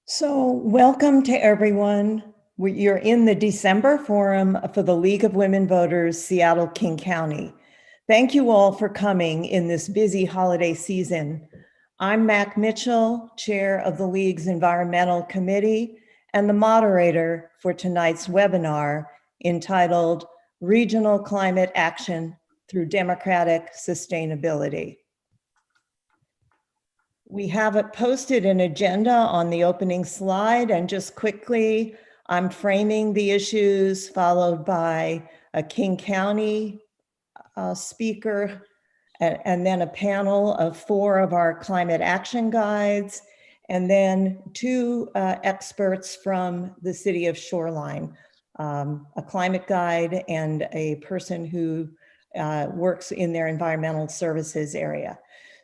So welcome to everyone. You're in the December forum for the League of Women Voters, Seattle-King County. Thank you all for coming in this busy holiday season. I'm Mac Mitchell, chair of the League's Environmental Committee and the moderator for tonight's webinar entitled Regional Climate Action Through Democratic Sustainability. We have posted an agenda on the opening slide, and just quickly, I'm framing the issues followed by a King County speaker, and then a panel of 4 of our climate action guides, and then 2 experts from the city of Shoreline, a climate guide and a person who works in their environmental services area.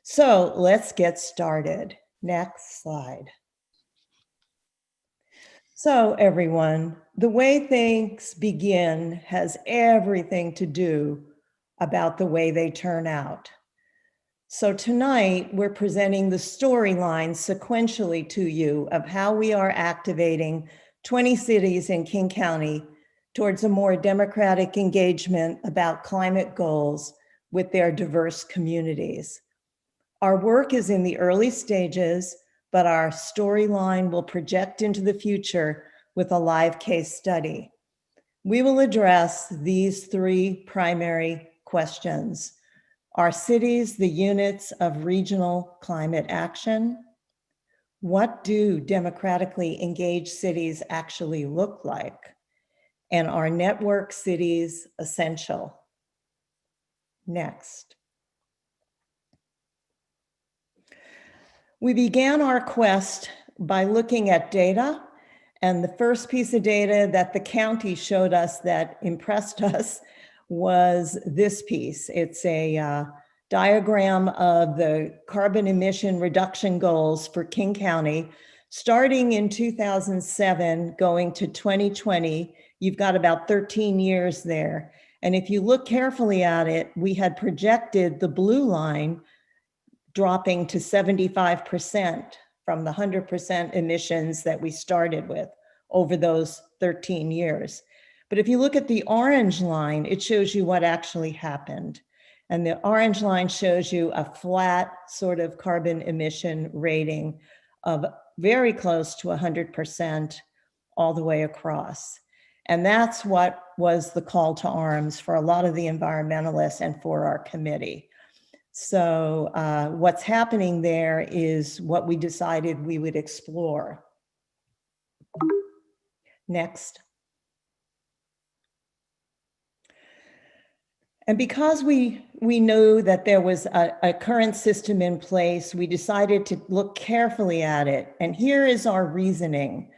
So let's get started. Next slide. So everyone, the way things begin has everything to do about the way they turn out. So tonight we're presenting the storyline sequentially to you of how we are activating 20 cities in King County towards a more democratic engagement about climate goals with their diverse communities. Our work is in the early stages, but our storyline will project into the future with a live case study. We will address these 3 primary questions. Are cities the units of regional climate action? What do democratically engaged cities actually look like? And are network cities essential? Next. We began our quest by looking at data, and the first piece of data that the county showed us that impressed us was this piece. It's a diagram of the carbon emission reduction goals for King County. Starting in 2007, going to 2020, you've got about 13 years there. And if you look carefully at it, we had projected the blue line dropping to 75% from the 100% emissions that we started with over those 13 years. But if you look at the orange line, it shows you what actually happened. And the orange line shows you a flat sort of carbon emission rating of very close to 100% all the way across. And that's what was the call to arms for a lot of the environmentalists and for our committee. So what's happening there is what we decided we would explore. Next. And because we know that there was a current system in place, we decided to look carefully at it. And here is our reasoning.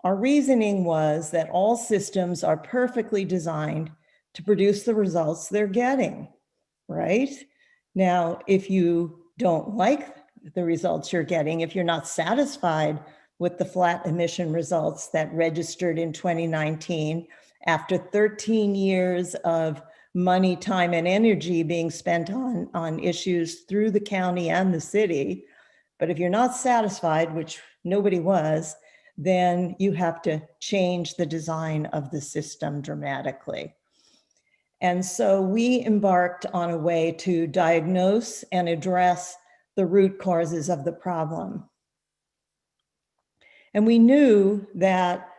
Our reasoning was that all systems are perfectly designed to produce the results they're getting, right? Now, if you don't like the results you're getting, if you're not satisfied with the flat emission results that registered in 2019, after 13 years of money, time, and energy being spent on issues through the county and the city, but if you're not satisfied, which nobody was, then you have to change the design of the system dramatically. And so we embarked on a way to diagnose and address the root causes of the problem. And we knew that,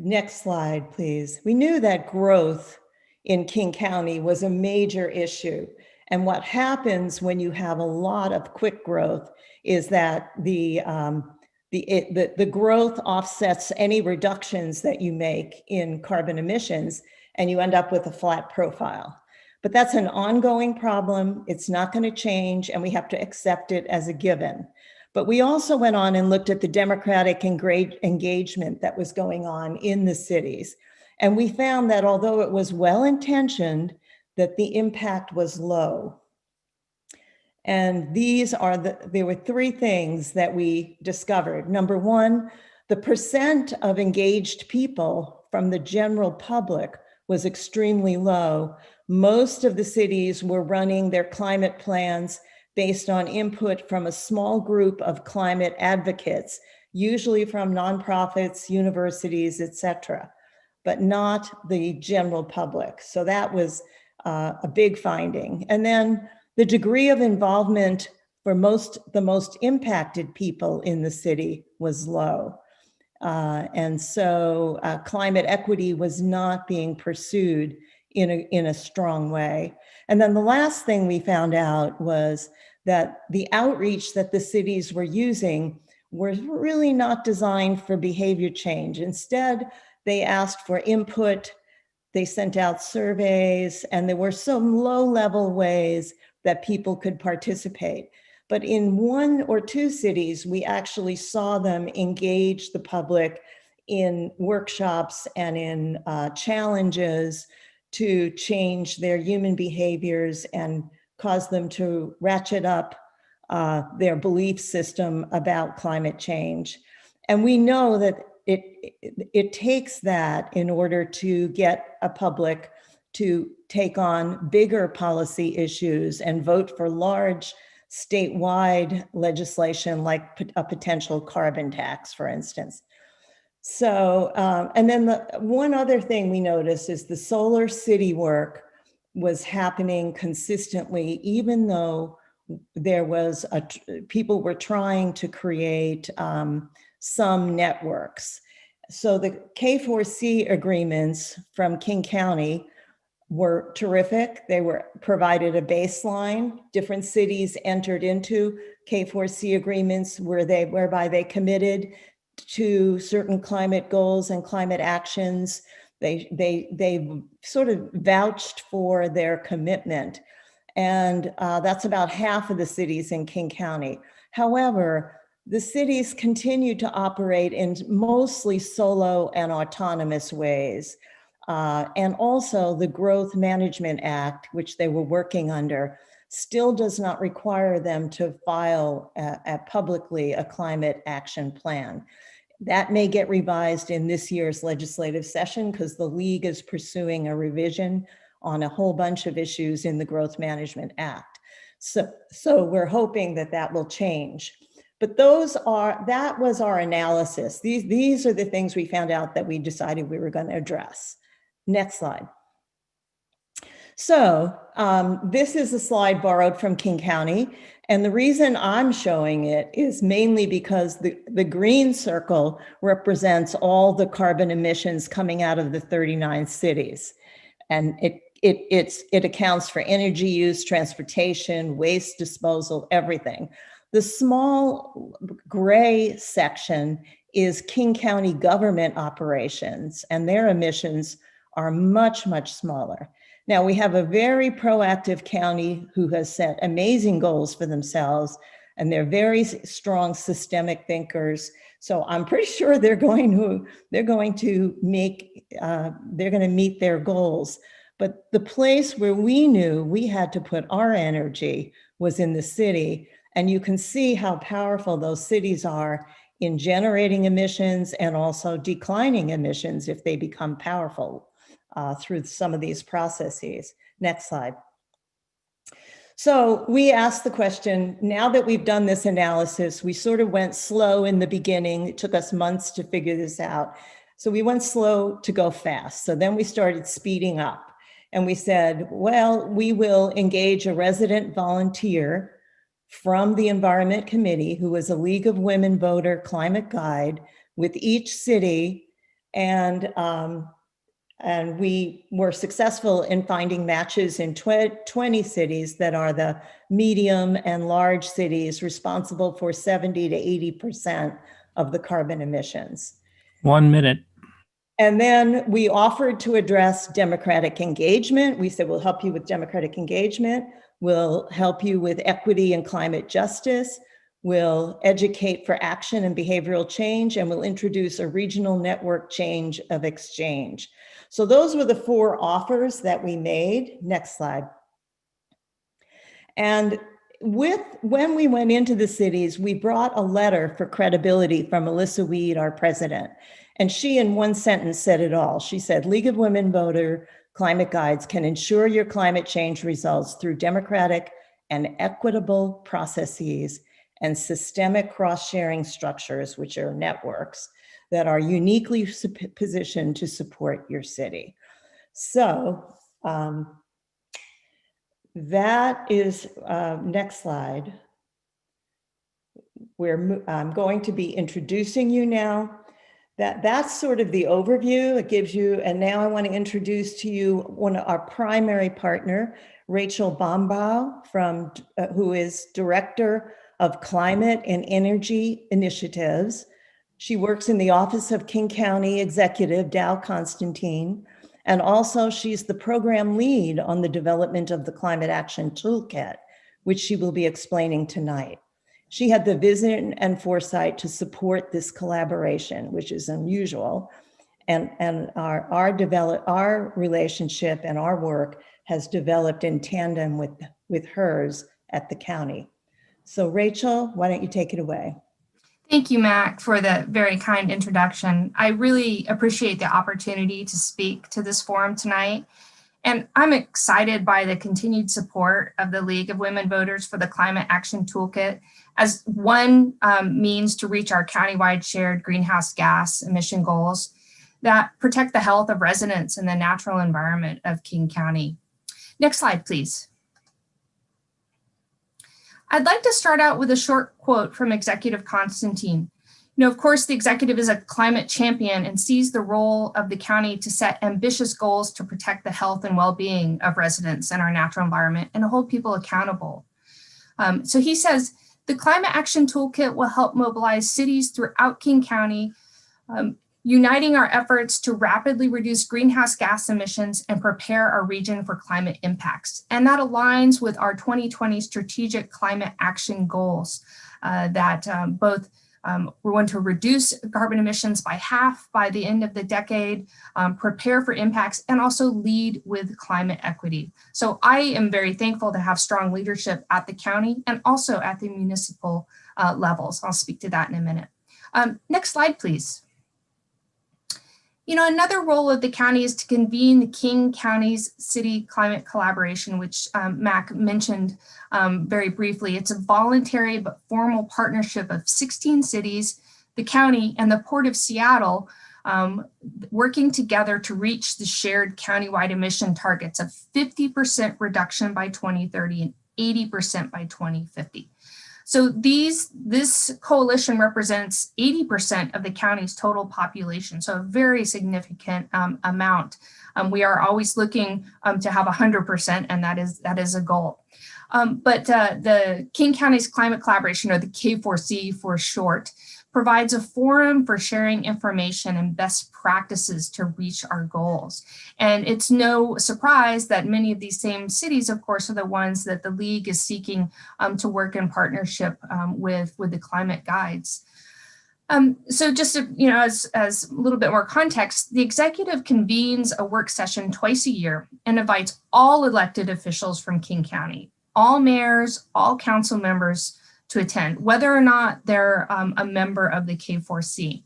next slide, please. We knew that growth in King County was a major issue. And what happens when you have a lot of quick growth is that the growth offsets any reductions that you make in carbon emissions, and you end up with a flat profile. But that's an ongoing problem. It's not going to change, and we have to accept it as a given. But we also went on and looked at the democratic engagement that was going on in the cities. And we found that although it was well-intentioned, that the impact was low. And there were 3 things that we discovered. Number 1, the percent of engaged people from the general public was extremely low. Most of the cities were running their climate plans based on input from a small group of climate advocates usually from nonprofits, universities, etc., but not the general public. So that was a big finding. And then the degree of involvement for the most impacted people in the city was low. And so climate equity was not being pursued in a strong way. And then the last thing we found out was that the outreach that the cities were using were really not designed for behavior change. Instead, they asked for input, they sent out surveys, and there were some low-level ways that people could participate. But in 1 or 2 cities, we actually saw them engage the public in workshops and in challenges to change their human behaviors and cause them to ratchet up their belief system about climate change. And we know that it takes that in order to get a public to take on bigger policy issues and vote for large statewide legislation like a potential carbon tax, for instance. So, and then one other thing we noticed is the solar city work was happening consistently, even though there was people were trying to create some networks. So the K4C agreements from King County were terrific. They were provided a baseline. Different cities entered into K4C agreements whereby they committed to certain climate goals and climate actions. They sort of vouched for their commitment. And that's about half of the cities in King County. However, the cities continue to operate in mostly solo and autonomous ways. And also the Growth Management Act, which they were working under, still does not require them to file publicly a climate action plan. That may get revised in this year's legislative session because the League is pursuing a revision on a whole bunch of issues in the Growth Management Act. So we're hoping that that will change. But that was our analysis. These are the things we found out that we decided we were going to address. Next slide. So this is a slide borrowed from King County. And the reason I'm showing it is mainly because the green circle represents all the carbon emissions coming out of the 39 cities. And it accounts for energy use, transportation, waste disposal, everything. The small gray section is King County government operations, and their emissions are much, much smaller. Now, we have a very proactive county who has set amazing goals for themselves, and they're very strong systemic thinkers. So I'm pretty sure they're going to meet their goals. But the place where we knew we had to put our energy was in the city. And you can see how powerful those cities are in generating emissions and also declining emissions if they become powerful through some of these processes. Next slide. So we asked the question, now that we've done this analysis, we sort of went slow in the beginning. It took us months to figure this out. So we went slow to go fast. So then we started speeding up. And we said, well, we will engage a resident volunteer from the Environment Committee, who was a League of Women Voter climate guide with each city. And we were successful in finding matches in 20 cities that are the medium and large cities responsible for 70 to 80% of the carbon emissions. 1 minute. And then we offered to address democratic engagement. We said, we'll help you with democratic engagement. We'll help you with equity and climate justice. We'll educate for action and behavioral change, and we'll introduce a regional network change of exchange. So those were the 4 offers that we made. Next slide. And when we went into the cities, we brought a letter for credibility from Melissa Weed, our president. And she, in one sentence, said it all. She said, League of Women Voter climate guides can ensure your climate change results through democratic and equitable processes and systemic cross-sharing structures, which are networks, that are uniquely positioned to support your city. So that is, next slide. I'm going to be introducing you now. That's sort of the overview it gives you. And now I want to introduce to you one of our primary partner, Rachel Bombau, who is Director of Climate and Energy Initiatives. She works in the Office of King County Executive Constantine, and also she's the program lead on the development of the Climate Action Toolkit, which she will be explaining tonight. She had the vision and foresight to support this collaboration, which is unusual, and our relationship and our work has developed in tandem with hers at the county. So Rachel, why don't you take it away? Thank you, Mac, for the very kind introduction. I really appreciate the opportunity to speak to this forum tonight. And I'm excited by the continued support of the League of Women Voters for the Climate Action Toolkit as one means to reach our countywide shared greenhouse gas emission goals that protect the health of residents and the natural environment of King County. Next slide, please. I'd like to start out with a short quote from Executive Constantine. Of course, the executive is a climate champion and sees the role of the county to set ambitious goals to protect the health and well-being of residents and our natural environment and to hold people accountable. So he says, the Climate Action Toolkit will help mobilize cities throughout King County, uniting our efforts to rapidly reduce greenhouse gas emissions and prepare our region for climate impacts. And that aligns with our 2020 strategic climate action goals that both we want to reduce carbon emissions by half by the end of the decade, prepare for impacts, and also lead with climate equity. So I am very thankful to have strong leadership at the county and also at the municipal levels. I'll speak to that in a minute. Next slide, please. Another role of the county is to convene the King County's City Climate Collaboration, which Mac mentioned very briefly. It's a voluntary but formal partnership of 16 cities, the county, and the Port of Seattle working together to reach the shared countywide emission targets of 50% reduction by 2030 and 80% by 2050. So this coalition represents 80% of the county's total population, so a very significant amount. We are always looking to have 100%, and that is a goal. But the King County's Climate Collaboration, or the K4C for short, provides a forum for sharing information and best practices to reach our goals. And it's no surprise that many of these same cities, of course, are the ones that the League is seeking to work in partnership with the climate guides. So just to, as a little bit more context, the executive convenes a work session twice a year and invites all elected officials from King County, all mayors, all council members, to attend, whether or not they're a member of the K4C.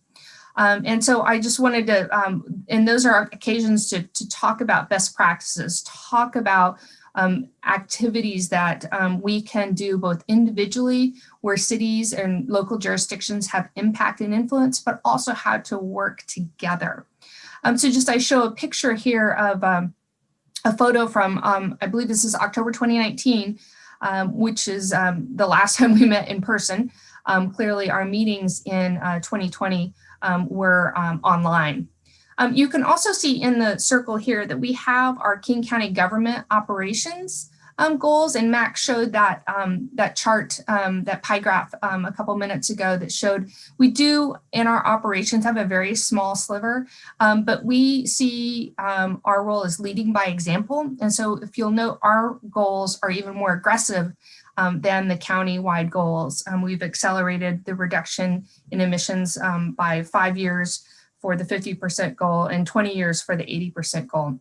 And so I just wanted to, and those are occasions to talk about best practices, talk about activities that we can do both individually, where cities and local jurisdictions have impact and influence, but also how to work together. So just I show a picture here of a photo from, I believe this is October 2019, which is the last time we met in person. Clearly our meetings in 2020 were online. You can also see in the circle here that we have our King County government operations goals, and Mac showed that that chart, that pie graph a couple minutes ago that showed we do in our operations have a very small sliver, but we see our role as leading by example. And so if you'll note, our goals are even more aggressive than the county-wide goals. We've accelerated the reduction in emissions by 5 years for the 50% goal and 20 years for the 80% goal.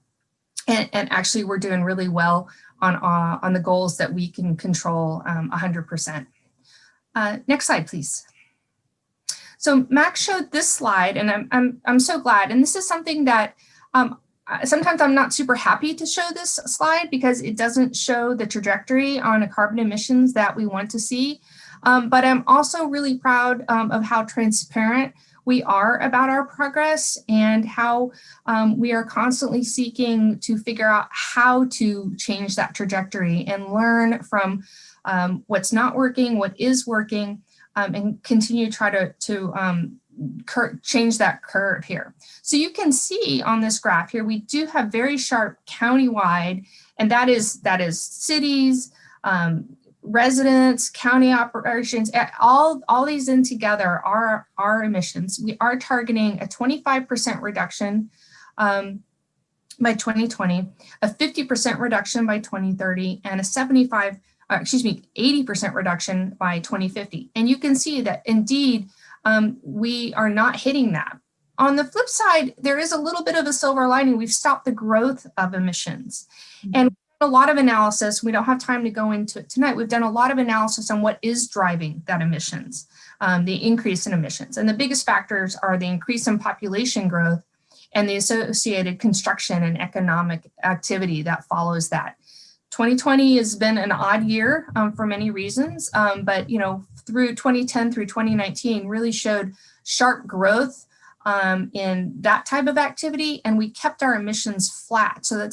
And actually, we're doing really well on the goals that we can control 100%. Next slide, please. So Max showed this slide, and I'm so glad. And this is something that sometimes I'm not super happy to show this slide because it doesn't show the trajectory on carbon emissions that we want to see. But I'm also really proud of how transparent we are about our progress and how we are constantly seeking to figure out how to change that trajectory and learn from what's not working, what is working, and continue to try to change that curve here. So you can see on this graph here, we do have very sharp countywide, and that is cities, residents, county operations, all these in together are our emissions. We are targeting a 25% reduction by 2020, a 50% reduction by 2030, and a 80% reduction by 2050. And you can see that indeed, we are not hitting that. On the flip side, there is a little bit of a silver lining. We've stopped the growth of emissions. And a lot of analysis, we don't have time to go into it tonight. We've done a lot of analysis on what is driving that emissions, the increase in emissions. And the biggest factors are the increase in population growth and the associated construction and economic activity that follows that. 2020 has been an odd year for many reasons, but through 2010 through 2019 really showed sharp growth in that type of activity, and we kept our emissions flat. So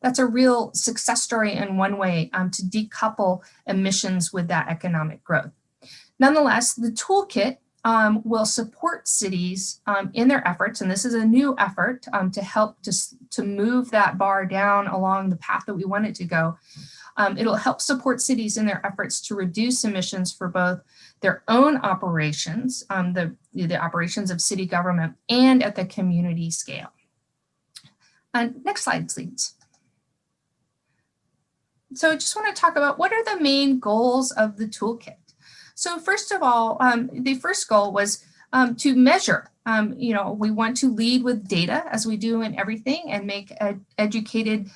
that's a real success story in one way to decouple emissions with that economic growth. Nonetheless, the toolkit will support cities in their efforts, and this is a new effort to help to move that bar down along the path that we want it to go. It'll help support cities in their efforts to reduce emissions for both their own operations, the operations of city government, and at the community scale. Next slide, please. So I just want to talk about what are the main goals of the toolkit. So first of all, the first goal was to measure. We want to lead with data, as we do in everything, and make educated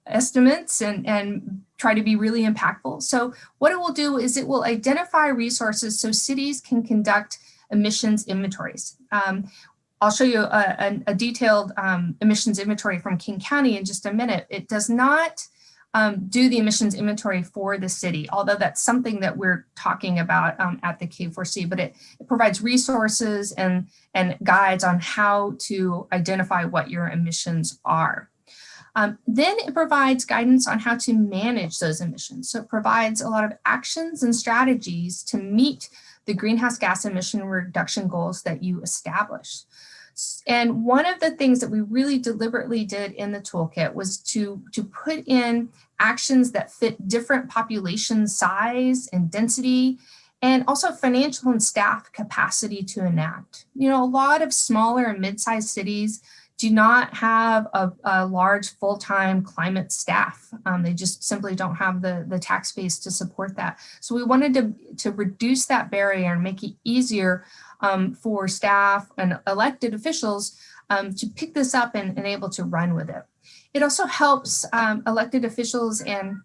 estimates and try to be really impactful. So what it will do is it will identify resources so cities can conduct emissions inventories. I'll show you a detailed emissions inventory from King County in just a minute. It does not do the emissions inventory for the city, although that's something that we're talking about at the K4C, but it provides resources and guides on how to identify what your emissions are. Then it provides guidance on how to manage those emissions. So it provides a lot of actions and strategies to meet the greenhouse gas emission reduction goals that you establish. And one of the things that we really deliberately did in the toolkit was to put in actions that fit different population size and density, and also financial and staff capacity to enact. A lot of smaller and mid-sized cities do not have a large full-time climate staff. They just simply don't have the tax base to support that. So we wanted to reduce that barrier and make it easier for staff and elected officials to pick this up and able to run with it. It also helps elected officials and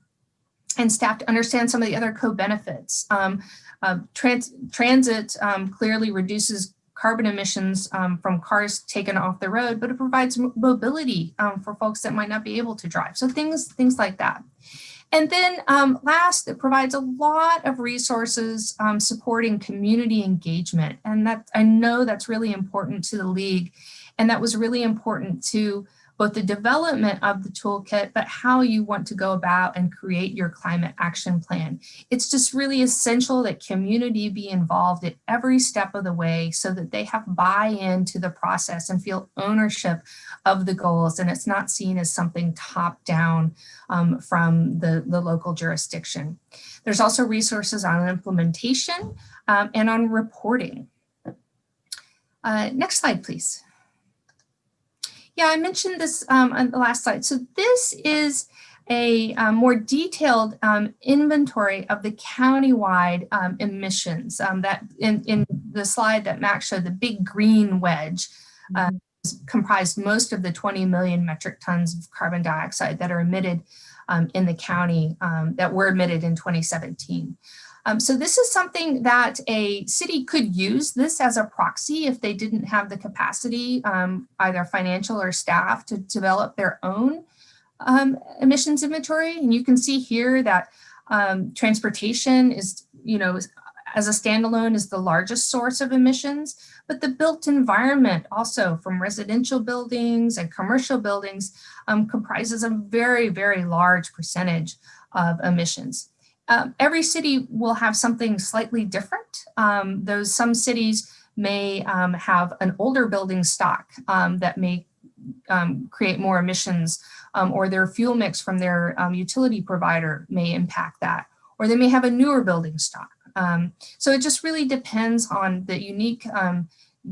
staff to understand some of the other co-benefits. Transit clearly reduces carbon emissions from cars taken off the road, but it provides mobility for folks that might not be able to drive. So things like that. And then last, it provides a lot of resources supporting community engagement. And that I know that's really important to the League. And that was really important to both the development of the toolkit, but how you want to go about and create your climate action plan. It's just really essential that community be involved at every step of the way so that they have buy-in to the process and feel ownership of the goals, and it's not seen as something top-down from the local jurisdiction. There's also resources on implementation and on reporting. Next slide, please. Yeah, I mentioned this on the last slide. So this is a more detailed inventory of the countywide emissions that in the slide that Max showed, the big green wedge comprised most of the 20 million metric tons of carbon dioxide that are emitted in the county that were emitted in 2017. So this is something that a city could use this as a proxy if they didn't have the capacity, either financial or staff, to develop their own emissions inventory. And you can see here that transportation is, as a standalone is the largest source of emissions, but the built environment also from residential buildings and commercial buildings comprises a very, very large percentage of emissions. Every city will have something slightly different. Some cities may have an older building stock that may create more emissions, or their fuel mix from their utility provider may impact that, or they may have a newer building stock. So it just really depends on the unique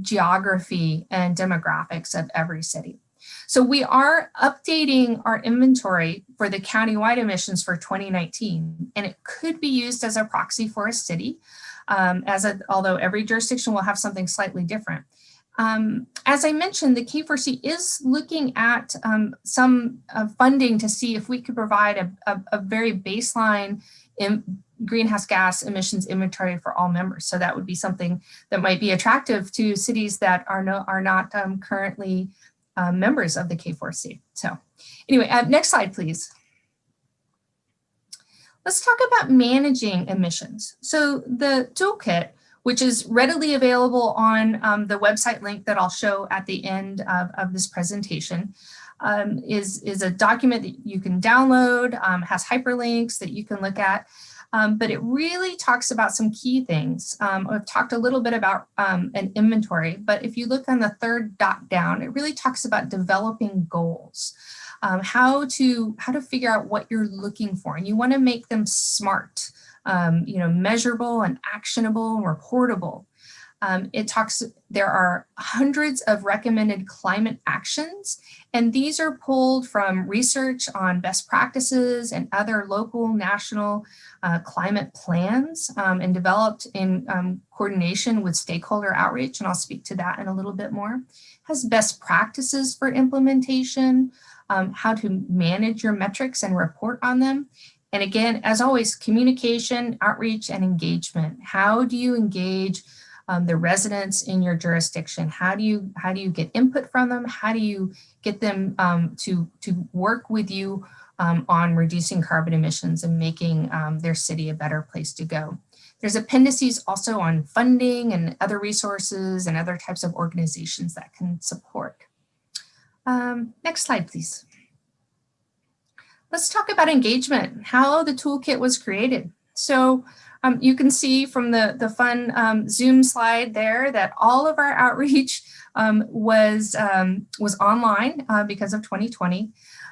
geography and demographics of every city. So we are updating our inventory for the countywide emissions for 2019, and it could be used as a proxy for a city, although every jurisdiction will have something slightly different. As I mentioned, the K4C is looking at some funding to see if we could provide a very baseline greenhouse gas emissions inventory for all members. So that would be something that might be attractive to cities that are not currently members of the K4C. So anyway, next slide, please. Let's talk about managing emissions. So the toolkit, which is readily available on the website link that I'll show at the end of this presentation, is a document that you can download, has hyperlinks that you can look at, but it really talks about some key things. I've talked a little bit about an inventory, but if you look on the third dot down, it really talks about developing goals, how to figure out what you're looking for, and you want to make them SMART. Measurable and actionable and reportable. There are hundreds of recommended climate actions, and these are pulled from research on best practices and other local, national climate plans, and developed in coordination with stakeholder outreach, and I'll speak to that in a little bit more. Has best practices for implementation, how to manage your metrics and report on them. And again, as always, communication, outreach, and engagement. How do you engage the residents in your jurisdiction? How do you get input from them? How do you get them to work with you on reducing carbon emissions and making their city a better place to go? There's appendices also on funding and other resources and other types of organizations that can support. Next slide, please. Let's talk about engagement, how the toolkit was created. So you can see from the fun Zoom slide there that all of our outreach was online because of 2020.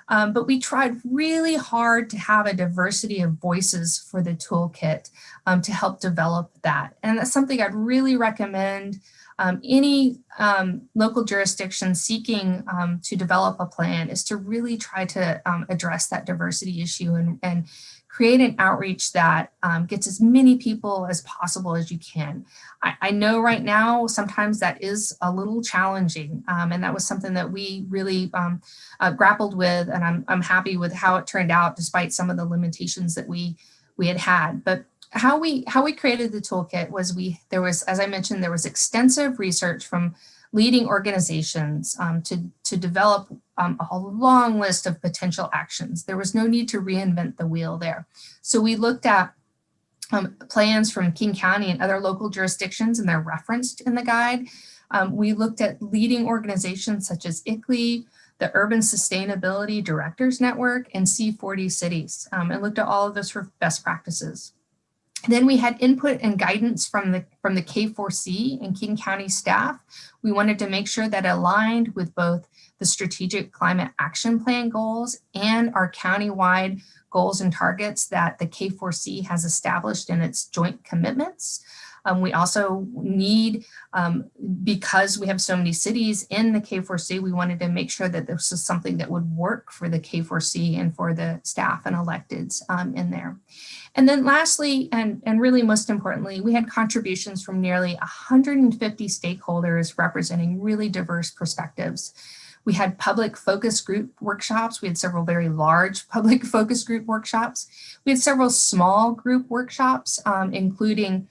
But we tried really hard to have a diversity of voices for the toolkit to help develop that. And that's something I'd really recommend any local jurisdiction seeking to develop a plan, is to really try to address that diversity issue and create an outreach that gets as many people as possible as you can. I know right now sometimes that is a little challenging, and that was something that we really grappled with, and I'm happy with how it turned out despite some of the limitations that we had. But how we created the toolkit was as I mentioned, there was extensive research from leading organizations to develop a long list of potential actions. There was no need to reinvent the wheel there. So we looked at plans from King County and other local jurisdictions, and they're referenced in the guide. We looked at leading organizations such as ICLEI, the Urban Sustainability Directors Network, and C40 cities, and looked at all of those for best practices. Then we had input and guidance from the K4C and King County staff. We wanted to make sure that it aligned with both the Strategic Climate Action Plan goals and our countywide goals and targets that the K4C has established in its joint commitments. We also need, because we have so many cities in the K4C, we wanted to make sure that this was something that would work for the K4C and for the staff and electeds in there. And then lastly, and really most importantly, we had contributions from nearly 150 stakeholders representing really diverse perspectives. We had public focus group workshops. We had several very large public focus group workshops. We had several small group workshops, including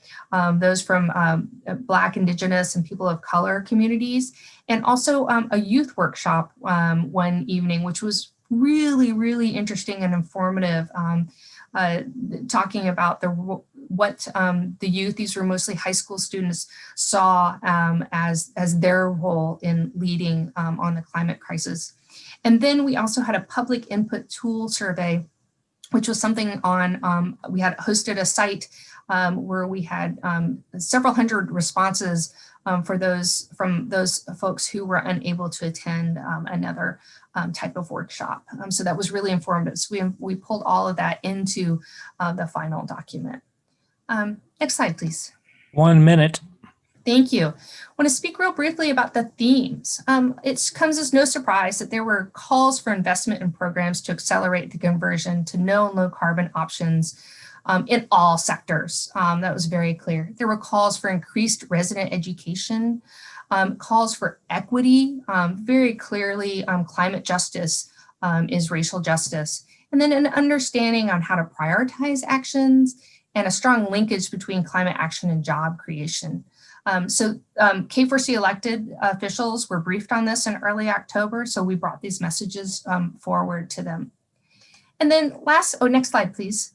those from Black, Indigenous, and people of color communities, and also a youth workshop one evening, which was really, really interesting and informative, talking about the what the youth, these were mostly high school students, saw as their role in leading on the climate crisis. And then we also had a public input tool survey, which was something on, we had hosted a site where we had several hundred responses from those folks who were unable to attend another type of workshop. So that was really informative. So we pulled all of that into the final document. Next slide, please. 1 minute. Thank you. I want to speak real briefly about the themes. It comes as no surprise that there were calls for investment in programs to accelerate the conversion to no and low carbon options in all sectors. That was very clear. There were calls for increased resident education, calls for equity. Very clearly, climate justice is racial justice. And then an understanding on how to prioritize actions and a strong linkage between climate action and job creation. K4C elected officials were briefed on this in early October, so we brought these messages forward to them. And then next slide, please.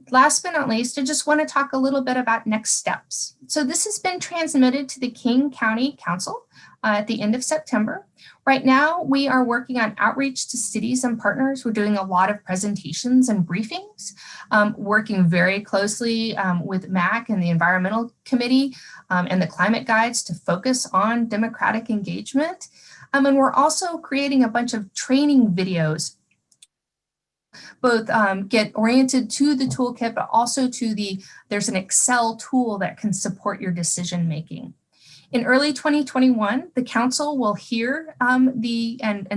Last but not least, I just want to talk a little bit about next steps. So this has been transmitted to the King County Council at the end of September. Right now, we are working on outreach to cities and partners. We're doing a lot of presentations and briefings, working very closely with MAC and the Environmental Committee and the climate guides to focus on democratic engagement. And we're also creating a bunch of training videos, both get oriented to the toolkit, but also to there's an Excel tool that can support your decision making. In early 2021, the council will hear and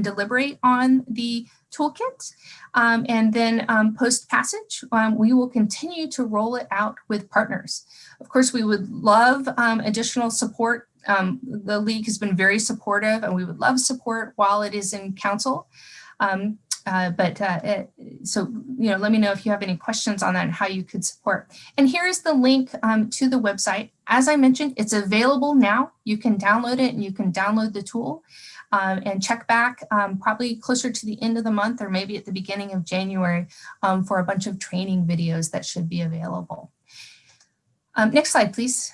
deliberate on the toolkit, and then post passage, we will continue to roll it out with partners. Of course, we would love additional support. The league has been very supportive, and we would love support while it is in council. So, let me know if you have any questions on that and how you could support. And here's the link to the website. As I mentioned, it's available now. You can download it and you can download the tool and check back probably closer to the end of the month or maybe at the beginning of January for a bunch of training videos that should be available. Next slide, please.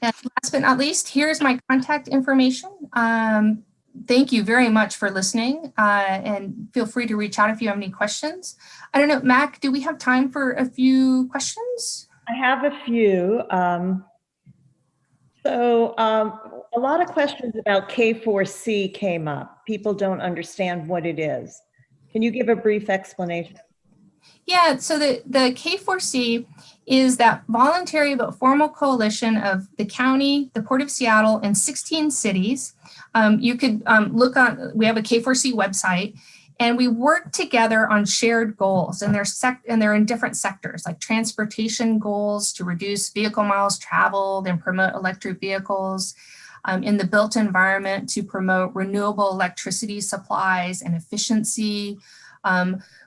And last but not least, here's my contact information. Thank you very much for listening and feel free to reach out if you have any questions. I don't know, Mac, do we have time for a few questions? I have a few. A lot of questions about K4C came up. People don't understand what it is. Can you give a brief explanation? Yeah, so the K4C is that voluntary but formal coalition of the county, the Port of Seattle, and 16 cities. You could look on, we have a K4C website, and we work together on shared goals, and they're in different sectors, like transportation goals to reduce vehicle miles traveled and promote electric vehicles, in the built environment to promote renewable electricity supplies and efficiency.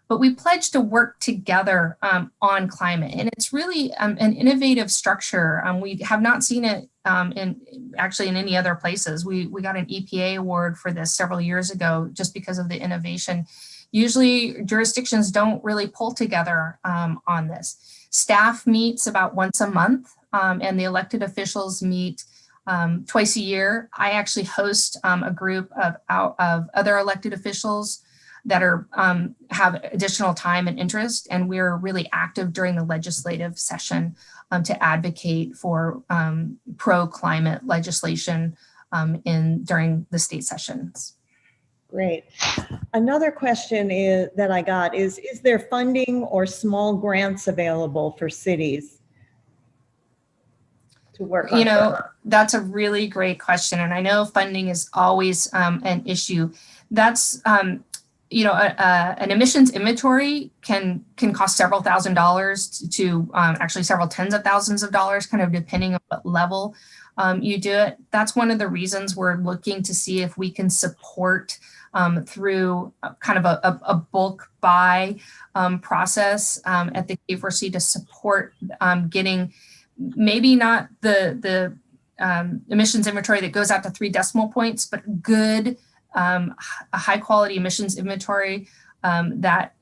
But we pledge to work together on climate, and it's really an innovative structure. We have not seen it in any other places. We got an EPA award for this several years ago just because of the innovation. Usually jurisdictions don't really pull together on this. Staff meets about once a month, and the elected officials meet twice a year. I actually host a group of other elected officials that have additional time and interest, and we're really active during the legislative session to advocate for pro-climate legislation during the state sessions. Great. Another question that I got is there funding or small grants available for cities to work on? That's a really great question, and I know funding is always an issue. That's an emissions inventory can cost several $1,000s to actually several tens of thousands of dollars, kind of depending on what level you do it. That's one of the reasons we're looking to see if we can support through kind of a bulk buy process at the K4C to support getting maybe not the emissions inventory that goes out to 3 decimal points, but good a high quality emissions inventory that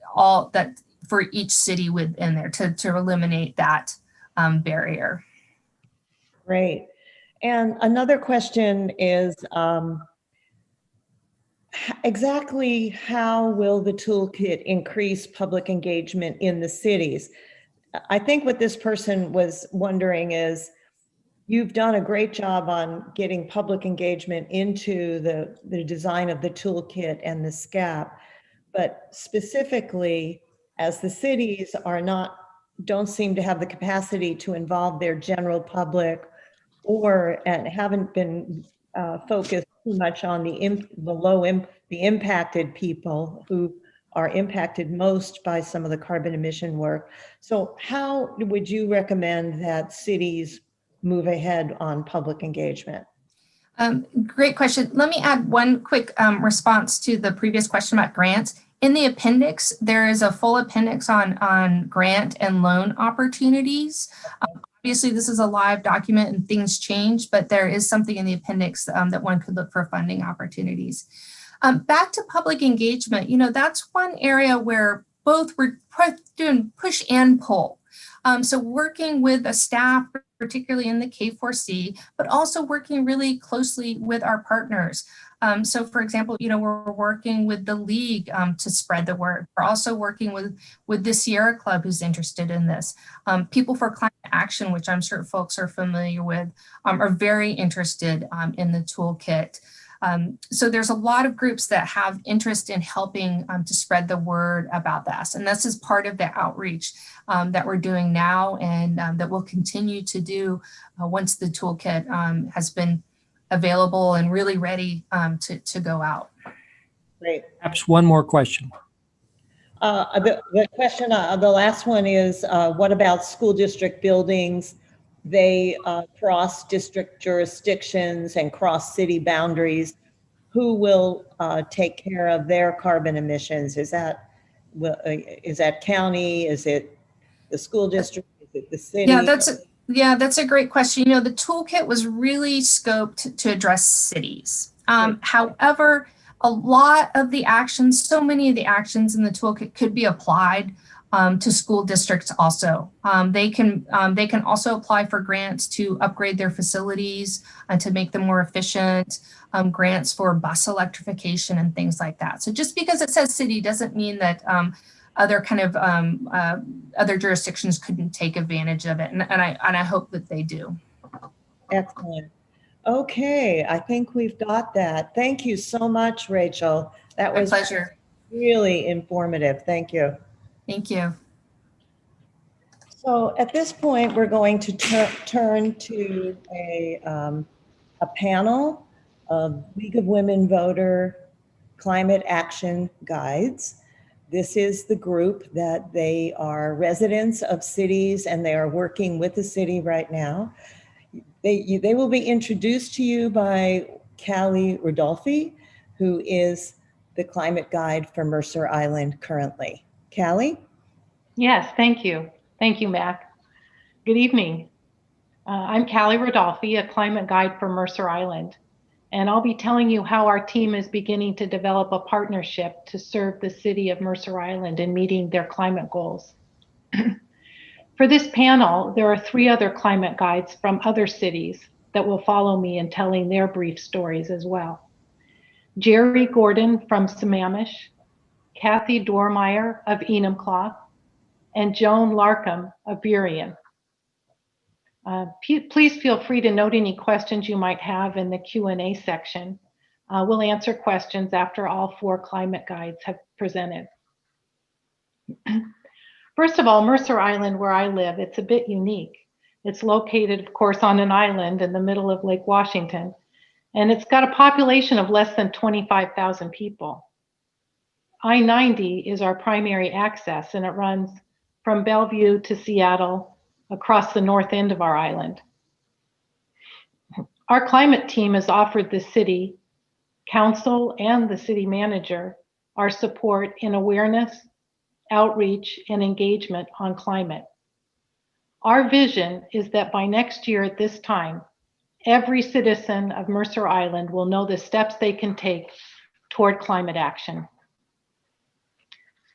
for each city within there to eliminate that barrier. Great. And another question is, exactly how will the toolkit increase public engagement in the cities? I think what this person was wondering is, you've done a great job on getting public engagement into the design of the toolkit and the SCAP, but specifically, as the cities don't seem to have the capacity to involve their general public, and haven't been focused too much on the impacted people who are impacted most by some of the carbon emission work. So how would you recommend that cities move ahead on public engagement? Great question. Let me add one quick response to the previous question about grants. In the appendix, there is a full appendix on grant and loan opportunities. Obviously, this is a live document and things change, but there is something in the appendix that one could look for funding opportunities. Back to public engagement, that's one area where both we're doing push and pull. So working with a staff, particularly in the K4C, but also working really closely with our partners. So for example, we're working with the League to spread the word. We're also working with the Sierra Club, who's interested in this. People for Climate Action, which I'm sure folks are familiar with, are very interested in the toolkit. So there's a lot of groups that have interest in helping to spread the word about this. And this is part of the outreach that we're doing now, and that we'll continue to do once the toolkit has been available and really ready to go out. Great. Perhaps one more question. The question, the last one is, what about school district buildings? They cross district jurisdictions and cross city boundaries. Who will take care of their carbon emissions? Is that county? Is it the school district? Is it the city? That's a great question. The toolkit was really scoped to address cities. However, a lot of the actions, so many of the actions in the toolkit could be applied to school districts also. They can also apply for grants to upgrade their facilities and to make them more efficient, grants for bus electrification and things like that. So just because it says city doesn't mean that other jurisdictions couldn't take advantage of it. And I hope that they do. Excellent. Okay, I think we've got that. Thank you so much, Rachel. That was my pleasure. Really informative. Thank you. Thank you. So at this point, we're going to turn to a panel of League of Women Voter Climate Action Guides. This is the group that they are residents of cities, and they are working with the city right now. They will be introduced to you by Callie Rodolfi, who is the climate guide for Mercer Island currently. Callie? Yes, thank you. Thank you, Mac. Good evening. I'm Callie Rodolfi, a climate guide for Mercer Island, and I'll be telling you how our team is beginning to develop a partnership to serve the city of Mercer Island in meeting their climate goals. For this panel, there are 3 other climate guides from other cities that will follow me in telling their brief stories as well. Jerry Gordon from Sammamish, Cathy Dormeyer of enumclaw, and Joan Larkham of burien. Please feel free to note any questions you might have in the Q&A section. We'll answer questions after all 4 climate guides have presented. First of all, Mercer Island, where I live, it's a bit unique. It's located, of course, on an island in the middle of Lake Washington, and it's got a population of less than 25,000 people. I-90 is our primary access, and it runs from Bellevue to Seattle across the north end of our island. Our climate team has offered the city, council, and the city manager our support in awareness, outreach, and engagement on climate. Our vision is that by next year at this time, every citizen of Mercer Island will know the steps they can take toward climate action.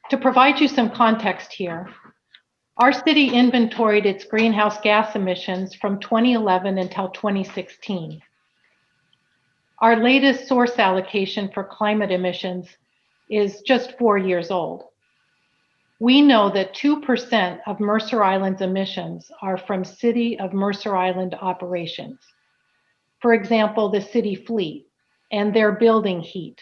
To provide you some context here, our city inventoried its greenhouse gas emissions from 2011 until 2016. Our latest source allocation for climate emissions is just 4 years old. We know that 2% of Mercer Island's emissions are from City of Mercer Island operations. For example, the city fleet and their building heat.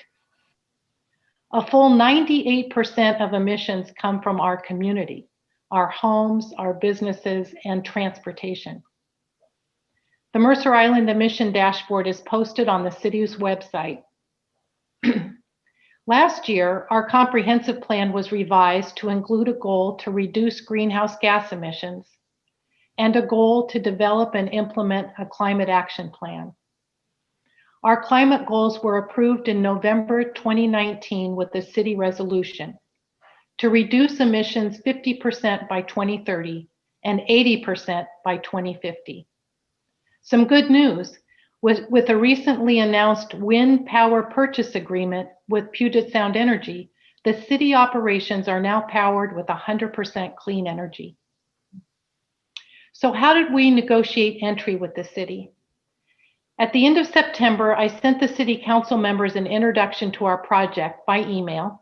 A full 98% of emissions come from our community, our homes, our businesses, and transportation. The Mercer Island emission dashboard is posted on the city's website. Last year, our comprehensive plan was revised to include a goal to reduce greenhouse gas emissions and a goal to develop and implement a climate action plan. Our climate goals were approved in November 2019 with the city resolution to reduce emissions 50% by 2030 and 80% by 2050. Some good news, with a recently announced wind power purchase agreement with Puget Sound Energy, the city operations are now powered with 100% clean energy. So how did we negotiate entry with the city? At the end of September, I sent the city council members an introduction to our project by email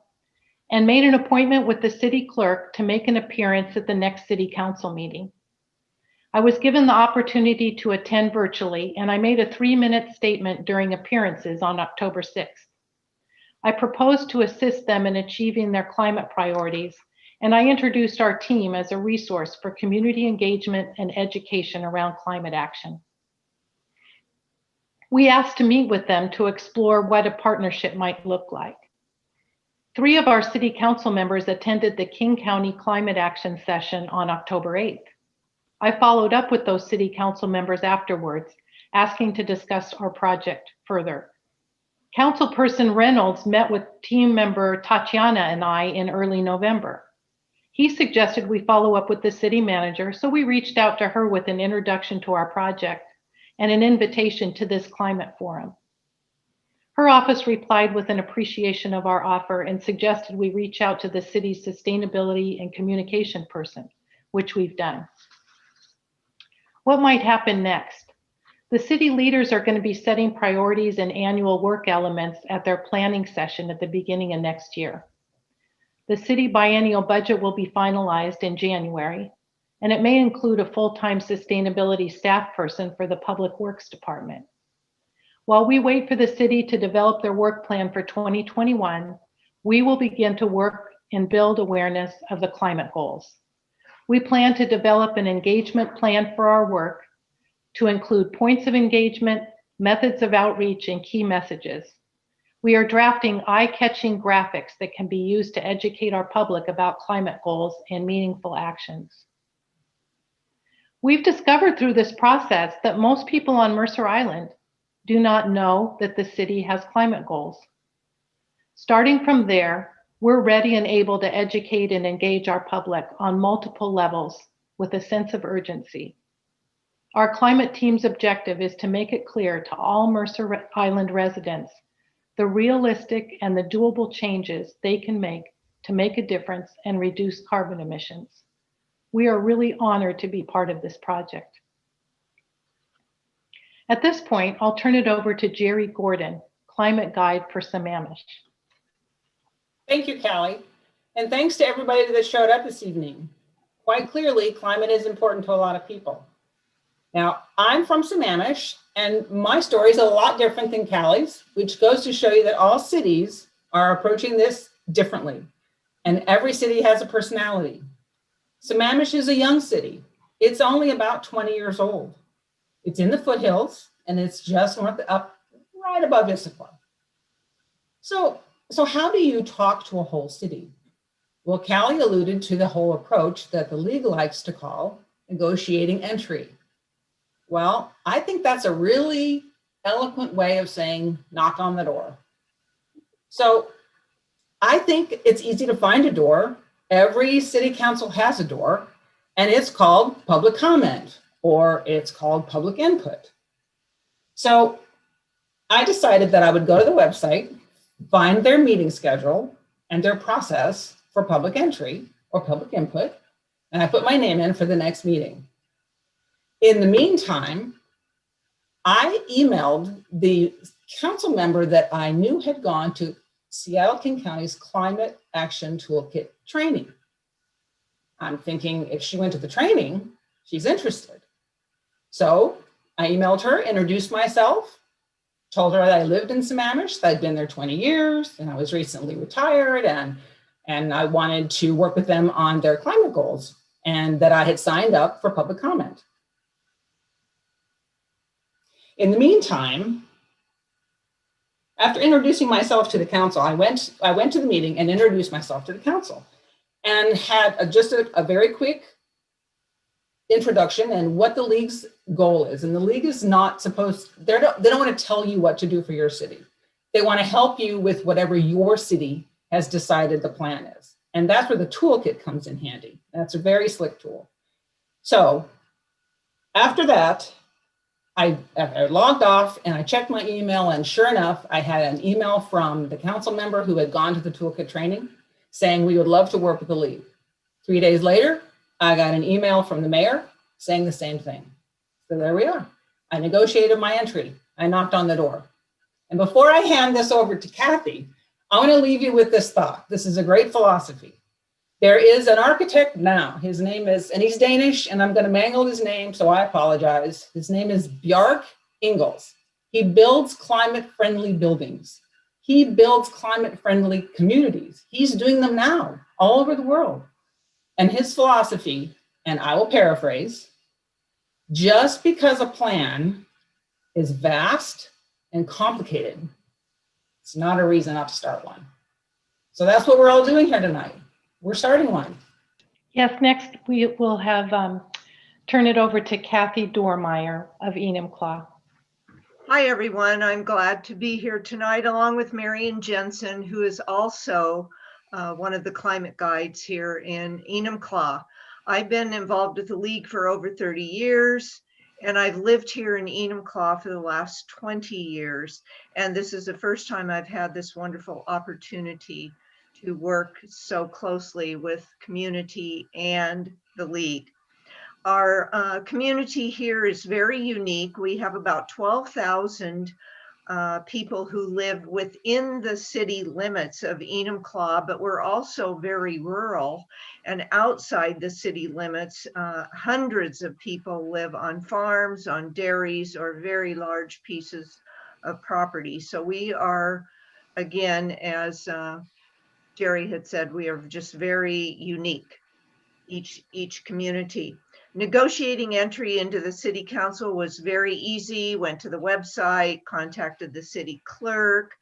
and made an appointment with the city clerk to make an appearance at the next city council meeting. I was given the opportunity to attend virtually, and I made a 3-minute statement during appearances on October 6th. I proposed to assist them in achieving their climate priorities, and I introduced our team as a resource for community engagement and education around climate action. We asked to meet with them to explore what a partnership might look like. 3 of our city council members attended the King County Climate Action session on October 8th. I followed up with those city council members afterwards, asking to discuss our project further. Councilperson Reynolds met with team member Tatiana and I in early November. He suggested we follow up with the city manager, so we reached out to her with an introduction to our project and an invitation to this climate forum. Her office replied with an appreciation of our offer and suggested we reach out to the city's sustainability and communication person, which we've done. What might happen next? The city leaders are going to be setting priorities and annual work elements at their planning session at the beginning of next year. The city biennial budget will be finalized in January, and it may include a full-time sustainability staff person for the Public Works Department. While we wait for the city to develop their work plan for 2021, we will begin to work and build awareness of the climate goals. We plan to develop an engagement plan for our work to include points of engagement, methods of outreach, and key messages. We are drafting eye-catching graphics that can be used to educate our public about climate goals and meaningful actions. We've discovered through this process that most people on Mercer Island do not know that the city has climate goals. Starting from there, we're ready and able to educate and engage our public on multiple levels with a sense of urgency. Our climate team's objective is to make it clear to all Mercer Island residents the realistic and the doable changes they can make to make a difference and reduce carbon emissions. We are really honored to be part of this project. At this point, I'll turn it over to Jerry Gordon, Climate Guide for Sammamish. Thank you, Callie. And thanks to everybody that showed up this evening. Quite clearly, climate is important to a lot of people. Now, I'm from Sammamish, and my story is a lot different than Callie's, which goes to show you that all cities are approaching this differently, and every city has a personality. Sammamish is a young city. It's only about 20 years old. It's in the foothills, and it's just up right above Issaquah. So how do you talk to a whole city? Well, Callie alluded to the whole approach that the league likes to call negotiating entry. Well, I think that's a really eloquent way of saying knock on the door. So I think it's easy to find a door. Every city council has a door, and it's called public comment, or it's called public input. So I decided that I would go to the website, find their meeting schedule and their process, for public entry or public input, and I put my name in for the next meeting. In the meantime, I emailed the council member that I knew had gone to Seattle-King County's Climate Action Toolkit training. I'm thinking if she went to the training, she's interested. So I emailed her, introduced myself, told her that I lived in Sammamish, that I'd been there 20 years, and I was recently retired, and I wanted to work with them on their climate goals, and that I had signed up for public comment. In the meantime, after introducing myself to the council, I went to the meeting and introduced myself to the council and had just a very quick introduction and what the league's goal is. And the league is not supposed, they don't want to tell you what to do for your city. They want to help you with whatever your city has decided the plan is. And that's where the toolkit comes in handy. That's a very slick tool. So after that, I logged off and I checked my email, and sure enough, I had an email from the council member who had gone to the toolkit training saying we would love to work with the league. 3 days later, I got an email from the mayor saying the same thing. So there we are. I negotiated my entry. I knocked on the door. And before I hand this over to Cathy, I want to leave you with this thought. This is a great philosophy. There is an architect now. His name is, and he's Danish, and I'm going to mangle his name, so I apologize. His name is Bjarke Ingels. He builds climate-friendly buildings. He builds climate-friendly communities. He's doing them now all over the world. And his philosophy, and I will paraphrase, just because a plan is vast and complicated, it's not a reason not to start one. So that's what we're all doing here tonight. We're starting one. Yes, next we will have turn it over to Cathy Dormeyer of enumclaw. Hi, everyone. I'm glad to be here tonight along with Marion Jensen, who is also one of the climate guides here in enumclaw. I've been involved with the League for over 30 years, and I've lived here in enumclaw for the last 20 years. And this is the first time I've had this wonderful opportunity to work so closely with community and the League. Our community here is very unique. We have about 12,000 people who live within the city limits of enumclaw, but we're also very rural, and outside the city limits, hundreds of people live on farms, on dairies, or very large pieces of property. So we are, again, as Jerry had said, we are just very unique, each community. Negotiating entry into the city council was very easy. Went to the website, contacted the city clerk.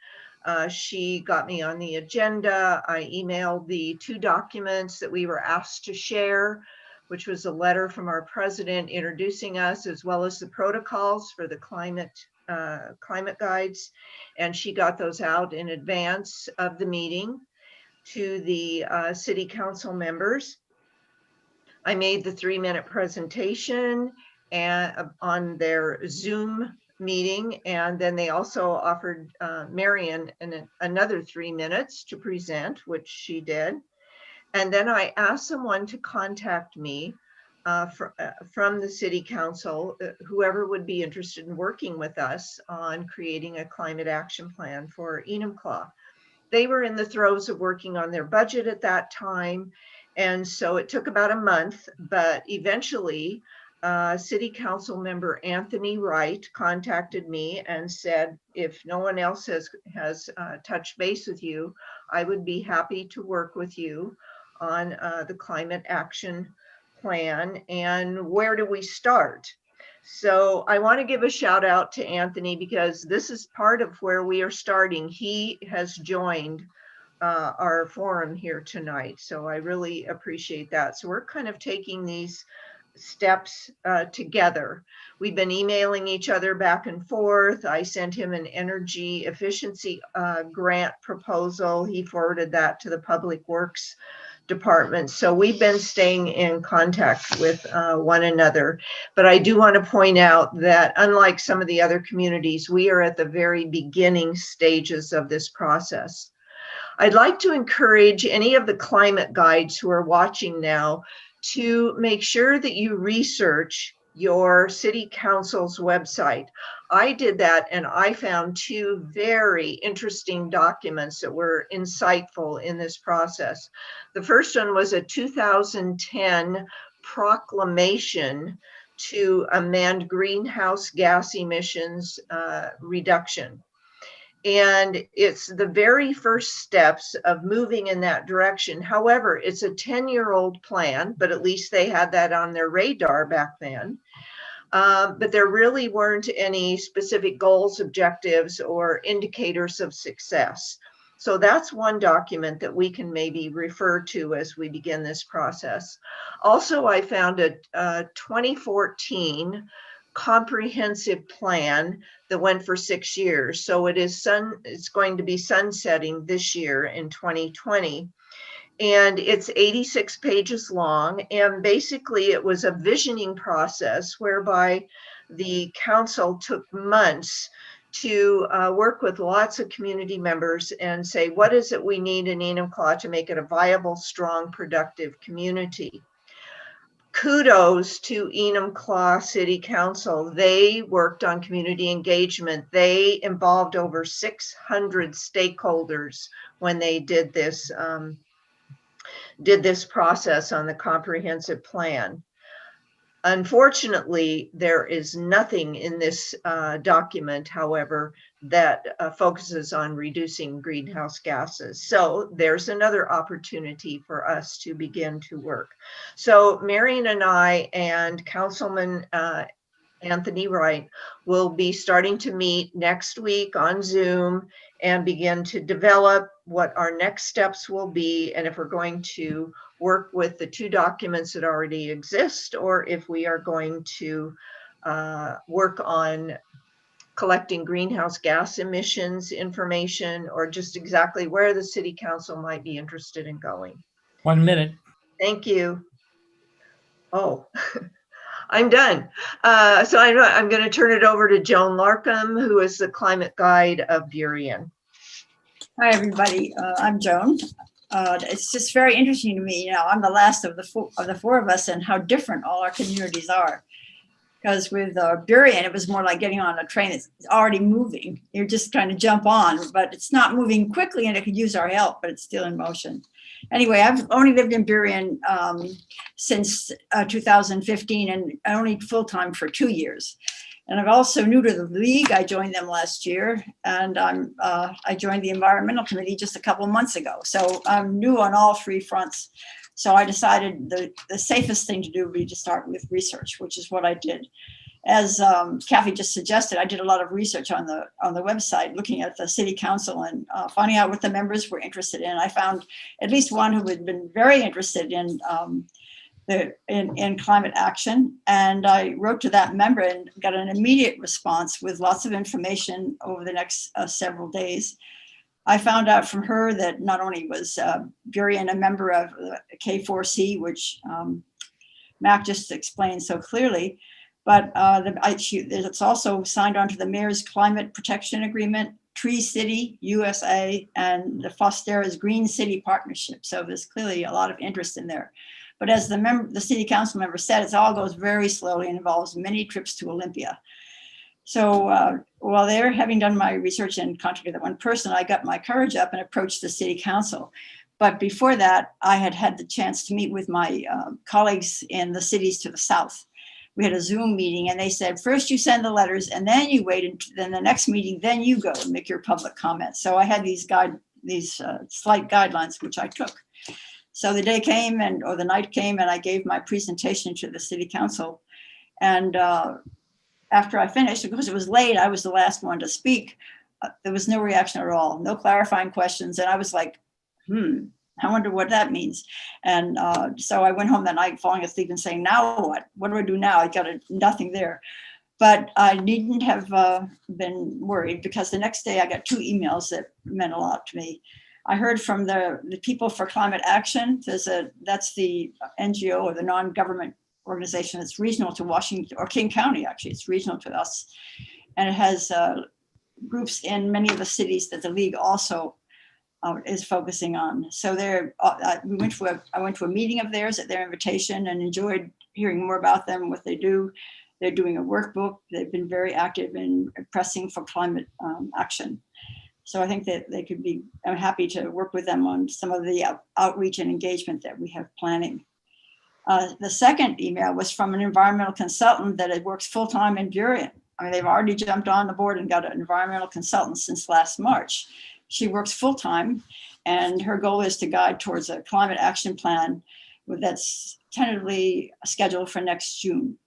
She got me on the agenda. I emailed the 2 documents that we were asked to share, which was a letter from our president introducing us, as well as the protocols for the climate guides. And she got those out in advance of the meeting to the city council members. I made the 3-minute presentation on their Zoom meeting, and then they also offered Marion another 3 minutes to present, which she did. And then I asked someone to contact me from the city council, whoever would be interested in working with us on creating a climate action plan for enumclaw. They were in the throes of working on their budget at that time. And so it took about a month, but eventually City Council member Anthony Wright contacted me and said, if no one else has touched base with you, I would be happy to work with you on the climate action plan. And where do we start? So I want to give a shout out to Anthony, because this is part of where we are starting. He has joined our forum here tonight. So I really appreciate that. So we're kind of taking these steps together. We've been emailing each other back and forth. I sent him an energy efficiency grant proposal. He forwarded that to the Public Works Department. So we've been staying in contact with one another. But I do want to point out that unlike some of the other communities, we are at the very beginning stages of this process. I'd like to encourage any of the climate guides who are watching now to make sure that you research your city council's website. I did that and I found two very interesting documents that were insightful in this process. The first one was a 2010 proclamation to amend greenhouse gas emissions reduction. And it's the very first steps of moving in that direction. However, it's a 10-year-old plan, but at least they had that on their radar back then. But there really weren't any specific goals, objectives, or indicators of success. So that's one document that we can maybe refer to as we begin this process. Also, I found a 2014 comprehensive plan that went for 6 years. So it's going to be sunsetting this year in 2020. And it's 86 pages long. And basically it was a visioning process whereby the council took months to work with lots of community members and say, what is it we need in Enumclaw to make it a viable, strong, productive community? Kudos to Enumclaw City Council. They worked on community engagement. They involved over 600 stakeholders when they did this process on the comprehensive plan. Unfortunately, there is nothing in this document, however, that focuses on reducing greenhouse gases. So there's another opportunity for us to begin to work. So Marion and I and Councilman Anthony Wright will be starting to meet next week on Zoom and begin to develop what our next steps will be, and if we're going to work with the two documents that already exist, or if we are going to work on collecting greenhouse gas emissions information, or just exactly where the city council might be interested in going. 1 minute. Thank you. Oh, I'm done. So I'm going to turn it over to Joan Larkham, who is the climate guide of Burien. Hi, everybody. I'm Joan. It's just very interesting to me. You know, I'm the last of the four of us, and how different all our communities are. Because with Burien, it was more like getting on a train that's already moving. You're just trying to jump on, but it's not moving quickly, and it could use our help, but it's still in motion. Anyway, I've only lived in Burien since 2015, and only full-time for 2 years. And I'm also new to the league. I joined them last year, and I joined the Environmental Committee just a couple of months ago. So I'm new on all three fronts. So I decided the safest thing to do would be to start with research, which is what I did. As Cathy just suggested, I did a lot of research on the website, looking at the city council and finding out what the members were interested in. I found at least one who had been very interested in climate action, and I wrote to that member and got an immediate response with lots of information over the next several days. I found out from her that not only was Burien a member of K4C, which Mac just explained so clearly, but it's also signed on to the Mayor's Climate Protection Agreement, Tree City USA, and the Fostera's Green City Partnership. So there's clearly a lot of interest in there. But as the city council member said, it all goes very slowly and involves many trips to Olympia. So while they're having done my research and contacted that one person, I got my courage up and approached the city council. But before that, I had the chance to meet with my colleagues in the cities to the south. We had a Zoom meeting, and they said, first you send the letters, and then you wait, and then the next meeting, then you go and make your public comments. So I had these slight guidelines, which I took. So the day came, or the night came, and I gave my presentation to the city council. And after I finished, because it was late, I was the last one to speak. There was no reaction at all, no clarifying questions. And I was like, I wonder what that means. And so I went home that night falling asleep and saying, now what? What do I do now? I got nothing there. But I needn't have been worried, because the next day I got 2 emails that meant a lot to me. I heard from the People for Climate Action. That's the NGO, or the non-government organization that's regional to Washington, or King County, actually. It's regional to us. And it has groups in many of the cities that the league also is focusing on. So I went to a meeting of theirs at their invitation and enjoyed hearing more about them, what they do. They're doing a workbook. They've been very active in pressing for climate action. So I think that I'm happy to work with them on some of the outreach and engagement that we have planning. The second email was from an environmental consultant that works full-time in Burien. I mean, they've already jumped on the board and got an environmental consultant since last March. She works full-time, and her goal is to guide towards a climate action plan that's tentatively scheduled for next June.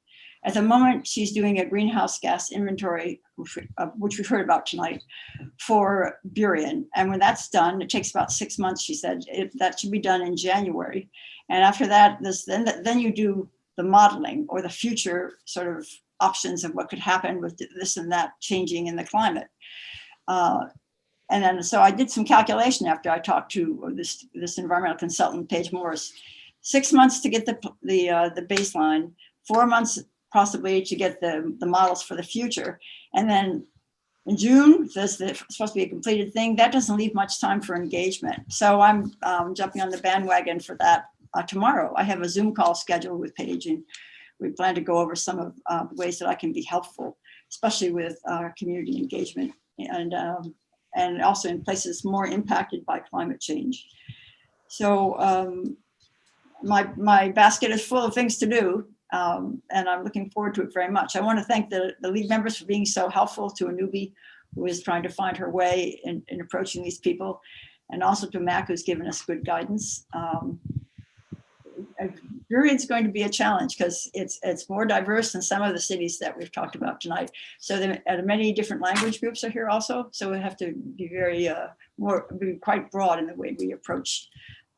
At the moment, she's doing a greenhouse gas inventory, which we've heard about tonight, for Burien. And when that's done, it takes about 6 months, she said. That should be done in January. And after that, then you do the modeling or the future sort of options of what could happen with this and that changing in the climate. And then, so I did some calculation after I talked to this environmental consultant, Paige Morris. 6 months to get the baseline, 4 months possibly to get the models for the future. And then in June, it's supposed to be a completed thing. That doesn't leave much time for engagement. So I'm jumping on the bandwagon for that tomorrow. I have a Zoom call scheduled with Paige, and we plan to go over some of the ways that I can be helpful, especially with community engagement and also in places more impacted by climate change. So my basket is full of things to do. And I'm looking forward to it very much. I want to thank the lead members for being so helpful to a newbie who is trying to find her way in approaching these people, and also to Mac, who's given us good guidance. Burien's going to be a challenge because it's more diverse than some of the cities that we've talked about tonight. So many different language groups are here also. So we have to be be quite broad in the way we approach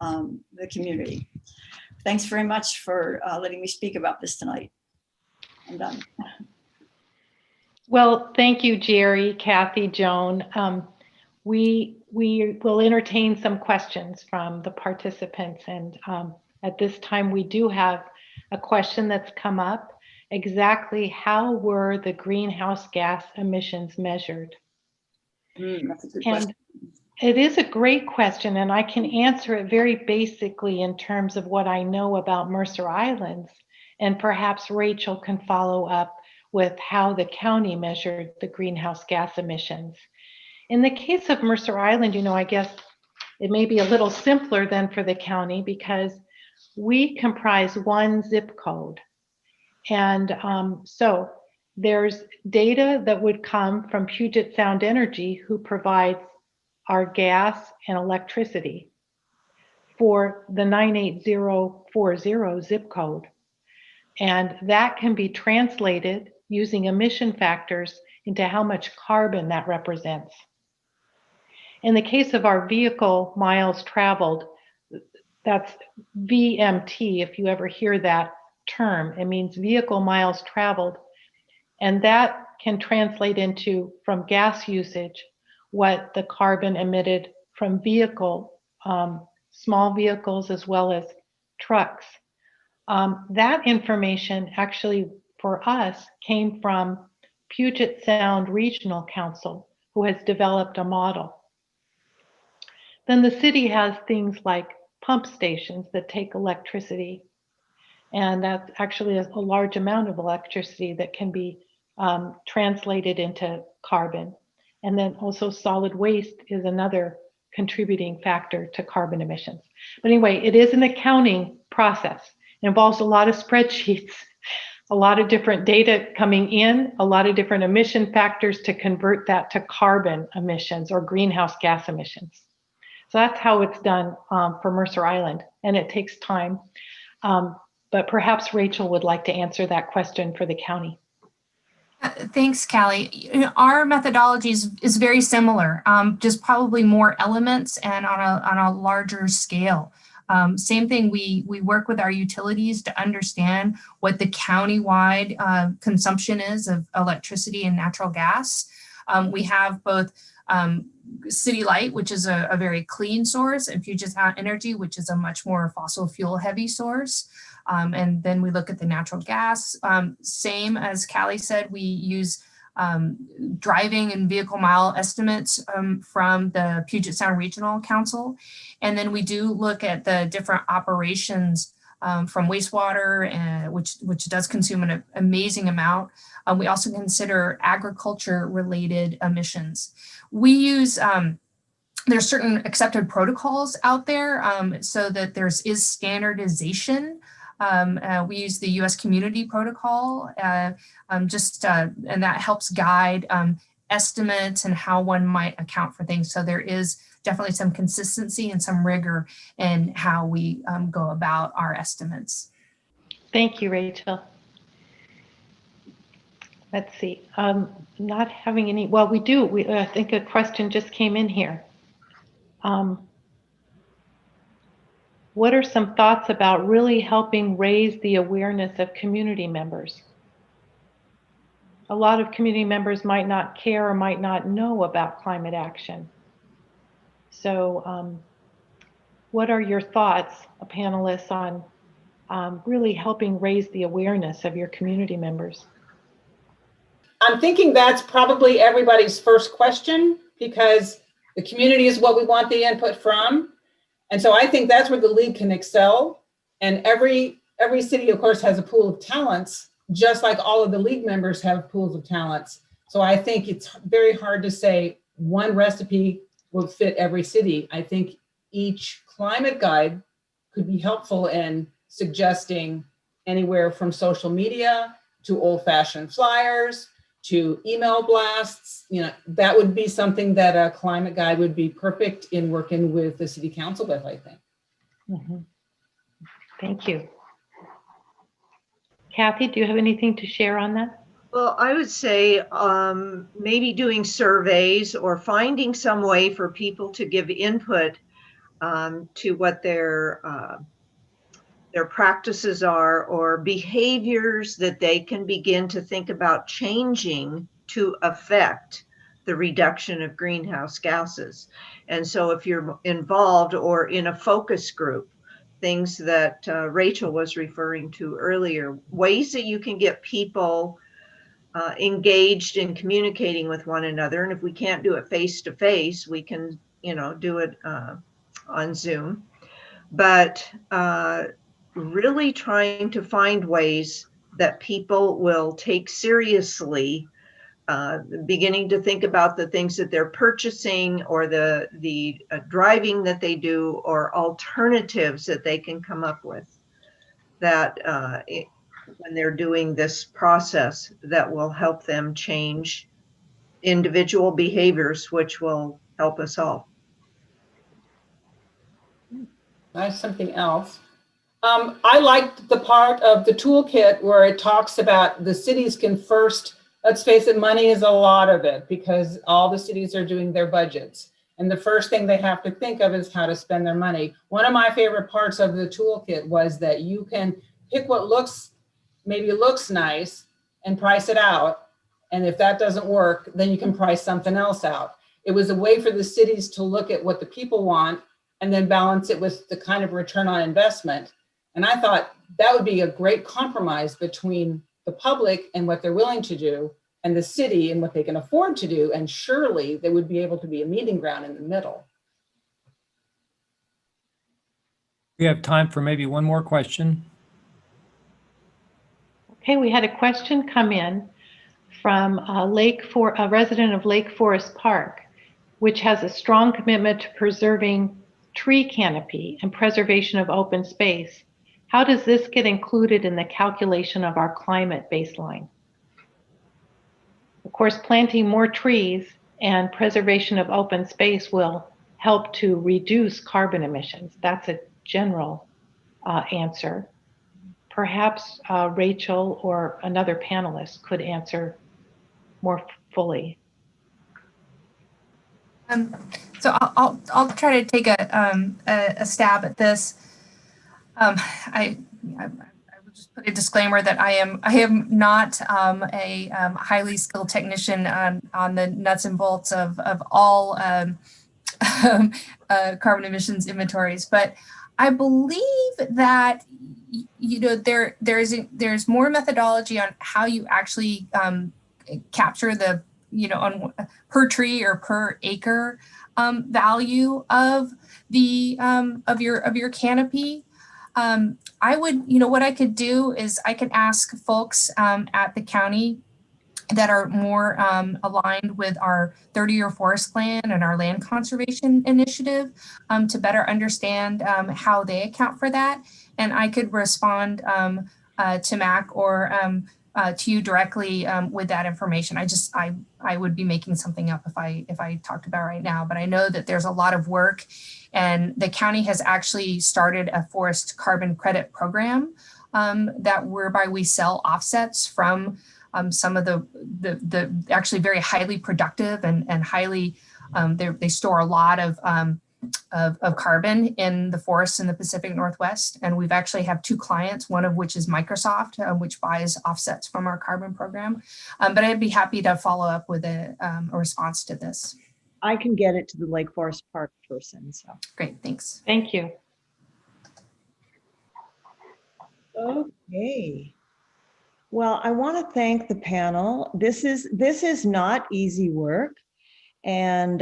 the community. Thanks very much for letting me speak about this tonight. I'm done. Well, thank you, Jerry, Cathy, Joan. We will entertain some questions from the participants, and at this time we do have a question that's come up. Exactly how were the greenhouse gas emissions measured? That's a good question. It is a great question, and I can answer it very basically in terms of what I know about Mercer Islands, and perhaps Rachel can follow up with how the county measured the greenhouse gas emissions. In the case of Mercer Island, I guess it may be a little simpler than for the county because we comprise one zip code. And so there's data that would come from Puget Sound Energy, who provides our gas and electricity for the 98040 zip code. And that can be translated using emission factors into how much carbon that represents. In the case of our vehicle miles traveled, that's VMT, if you ever hear that term. It means vehicle miles traveled. And that can translate into, from gas usage, what the carbon emitted from small vehicles as well as trucks. That information actually for us came from Puget Sound Regional Council, who has developed a model. Then the city has things like pump stations that take electricity, and that's actually a large amount of electricity that can be translated into carbon. And then also solid waste is another contributing factor to carbon emissions. But anyway, it is an accounting process. It involves a lot of spreadsheets, a lot of different data coming in, a lot of different emission factors to convert that to carbon emissions or greenhouse gas emissions. So that's how it's done for Mercer Island, and it takes time. But perhaps Rachel would like to answer that question for the county. Thanks, Callie. Our methodology is very similar, just probably more elements and on a larger scale. Same thing, we work with our utilities to understand what the countywide consumption is of electricity and natural gas. We have both City Light, which is a very clean source, and Puget Sound Energy, which is a much more fossil fuel heavy source. And then we look at the natural gas. Same as Callie said, we use driving and vehicle mile estimates from the Puget Sound Regional Council. And then we do look at the different operations from wastewater, which does consume an amazing amount. We also consider agriculture related emissions. We use, there's certain accepted protocols out there so that is standardization. We use the U.S. Community Protocol, and that helps guide estimates and how one might account for things. So there is definitely some consistency and some rigor in how we go about our estimates. Thank you, Rachel. Let's see, not having any, well, we do, I think a question just came in here. What are some thoughts about really helping raise the awareness of community members? A lot of community members might not care or might not know about climate action. So what are your thoughts, panelists, on really helping raise the awareness of your community members? I'm thinking that's probably everybody's first question, because the community is what we want the input from. And so I think that's where the league can excel. And every city, of course, has a pool of talents, just like all of the league members have pools of talents. So I think it's very hard to say one recipe will fit every city. I think each climate guide could be helpful in suggesting anywhere from social media to old-fashioned flyers to email blasts. You know, that would be something that a climate guide would be perfect in working with the city council with, I think. Mm-hmm. Thank you. Cathy, do you have anything to share on that? Well, I would say maybe doing surveys or finding some way for people to give input to what their practices are, or behaviors that they can begin to think about changing to affect the reduction of greenhouse gases. And so if you're involved or in a focus group, things that Rachel was referring to earlier, ways that you can get people engaged in communicating with one another. And if we can't do it face to face, we can, do it on Zoom. But really trying to find ways that people will take seriously, beginning to think about the things that they're purchasing, or the driving that they do, or alternatives that they can come up with, that when they're doing this process, that will help them change individual behaviors, which will help us all. That's something else. I liked the part of the toolkit where it talks about the cities can first, let's face it, money is a lot of it because all the cities are doing their budgets. And the first thing they have to think of is how to spend their money. One of my favorite parts of the toolkit was that you can pick what maybe looks nice and price it out. And if that doesn't work, then you can price something else out. It was a way for the cities to look at what the people want and then balance it with the kind of return on investment. And I thought that would be a great compromise between the public and what they're willing to do, and the city and what they can afford to do. And surely there would be able to be a meeting ground in the middle. We have time for maybe one more question. Okay, we had a question come in from a resident of Lake Forest Park, which has a strong commitment to preserving tree canopy and preservation of open space. How does this get included in the calculation of our climate baseline? Of course, planting more trees and preservation of open space will help to reduce carbon emissions. That's a general answer. Perhaps Rachel or another panelist could answer more fully. So I'll try to take a stab at this. I will just put a disclaimer that I am not a highly skilled technician on the nuts and bolts of all carbon emissions inventories, but I believe that there's more methodology on how you actually capture the, on per tree or per acre value of the of your canopy. I would, what I could do is I could ask folks at the county that are more aligned with our 30-year forest plan and our land conservation initiative to better understand how they account for that. And I could respond to Mac or to you directly with that information. I would be making something up if I talked about it right now, but I know that there's a lot of work, and the county has actually started a forest carbon credit program that whereby we sell offsets from some of the actually very highly productive and highly, they store a lot of carbon in the forests in the Pacific Northwest. And we've actually have 2 clients, one of which is Microsoft, which buys offsets from our carbon program. But I'd be happy to follow up with a response to this. I can get it to the Lake Forest Park person, so. Great, thanks. Thank you. Okay. Well, I want to thank the panel. This is not easy work, and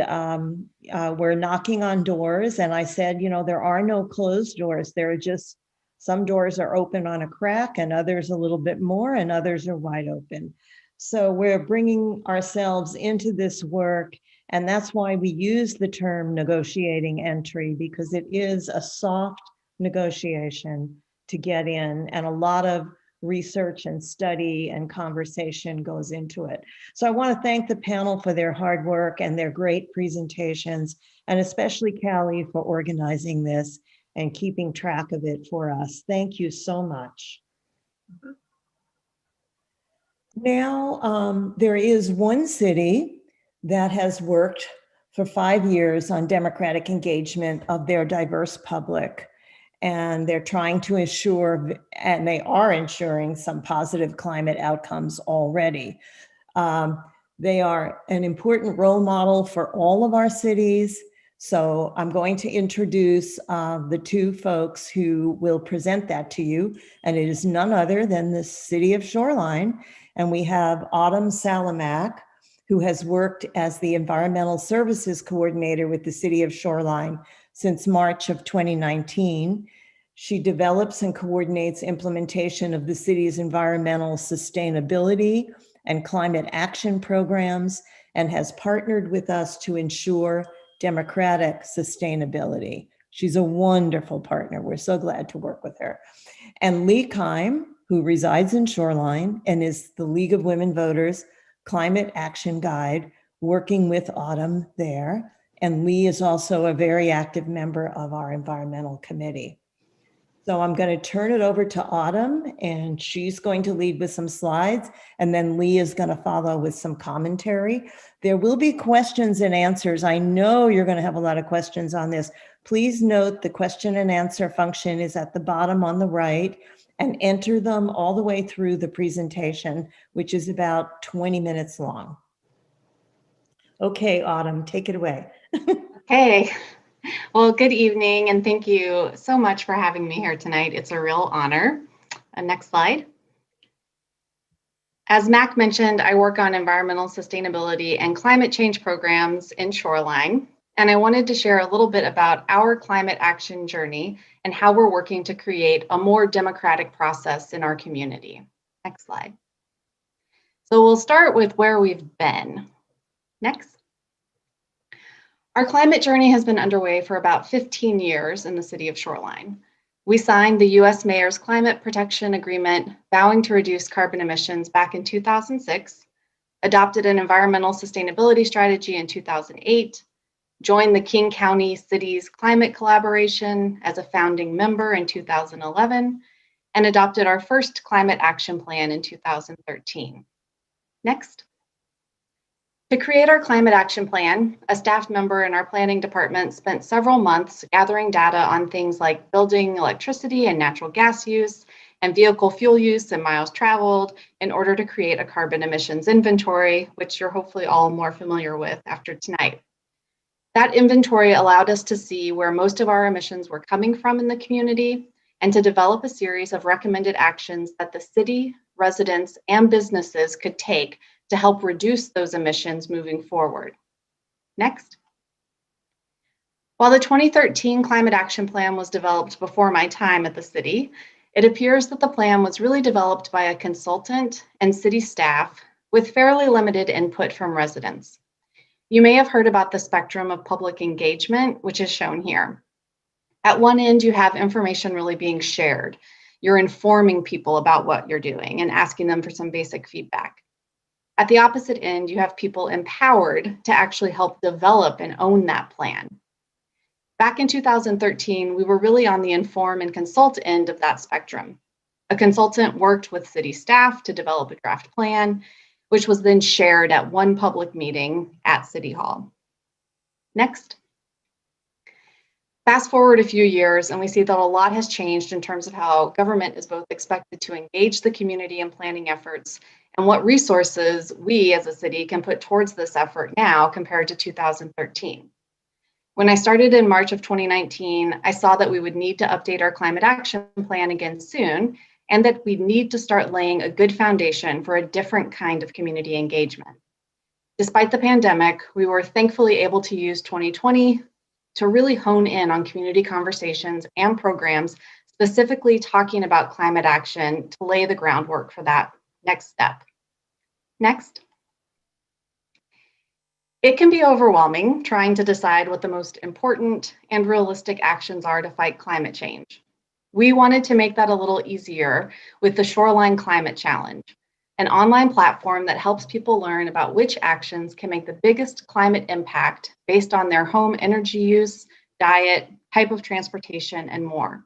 we're knocking on doors. And I said, there are no closed doors. There are just some doors are open on a crack, and others a little bit more, and others are wide open. So we're bringing ourselves into this work, and that's why we use the term negotiating entry, because it is a soft negotiation to get in, and a lot of research and study and conversation goes into it. So I want to thank the panel for their hard work and their great presentations, and especially Callie for organizing this and keeping track of it for us. Thank you so much. Now, there is one city that has worked for 5 years on democratic engagement of their diverse public. And they're trying to ensure, and they are ensuring, some positive climate outcomes already. They are an important role model for all of our cities. So I'm going to introduce the 2 folks who will present that to you. And it is none other than the city of Shoreline. And we have Autumn Sammamish, who has worked as the Environmental Services Coordinator with the city of Shoreline since March of 2019. She develops and coordinates implementation of the city's environmental sustainability and climate action programs, and has partnered with us to ensure democratic sustainability. She's a wonderful partner. We're so glad to work with her. And Lee Keim, who resides in Shoreline and is the League of Women Voters Climate Action Guide, working with Autumn there. And Lee is also a very active member of our environmental committee. So I'm going to turn it over to Autumn, and she's going to lead with some slides, and then Lee is going to follow with some commentary. There will be questions and answers. I know you're going to have a lot of questions on this. Please note the question and answer function is at the bottom on the right, and enter them all the way through the presentation, which is about 20 minutes long. Okay, Autumn, take it away. Okay. Well, good evening, and thank you so much for having me here tonight. It's a real honor. Next slide. As Mac mentioned, I work on environmental sustainability and climate change programs in Shoreline, and I wanted to share a little bit about our climate action journey and how we're working to create a more democratic process in our community. Next slide. So we'll start with where we've been. Next. Our climate journey has been underway for about 15 years in the city of Shoreline. We signed the U.S. Mayor's Climate Protection Agreement, vowing to reduce carbon emissions back in 2006, adopted an environmental sustainability strategy in 2008, joined the King County Cities Climate Collaboration as a founding member in 2011, and adopted our first climate action plan in 2013. Next. To create our climate action plan, a staff member in our planning department spent several months gathering data on things like building electricity and natural gas use and vehicle fuel use and miles traveled in order to create a carbon emissions inventory, which you're hopefully all more familiar with after tonight. That inventory allowed us to see where most of our emissions were coming from in the community and to develop a series of recommended actions that the city, residents, and businesses could take to help reduce those emissions moving forward. Next. While the 2013 Climate Action Plan was developed before my time at the city, it appears that the plan was really developed by a consultant and city staff with fairly limited input from residents. You may have heard about the spectrum of public engagement, which is shown here. At one end, you have information really being shared. You're informing people about what you're doing and asking them for some basic feedback. At the opposite end, you have people empowered to actually help develop and own that plan. Back in 2013, we were really on the inform and consult end of that spectrum. A consultant worked with city staff to develop a draft plan, which was then shared at one public meeting at City Hall. Next. Fast forward a few years, and we see that a lot has changed in terms of how government is both expected to engage the community in planning efforts and what resources we as a city can put towards this effort now compared to 2013. When I started in March of 2019, I saw that we would need to update our climate action plan again soon, and that we need to start laying a good foundation for a different kind of community engagement. Despite the pandemic, we were thankfully able to use 2020 to really hone in on community conversations and programs, specifically talking about climate action to lay the groundwork for that next step. Next. It can be overwhelming trying to decide what the most important and realistic actions are to fight climate change. We wanted to make that a little easier with the Shoreline Climate Challenge, an online platform that helps people learn about which actions can make the biggest climate impact based on their home energy use, diet, type of transportation, and more.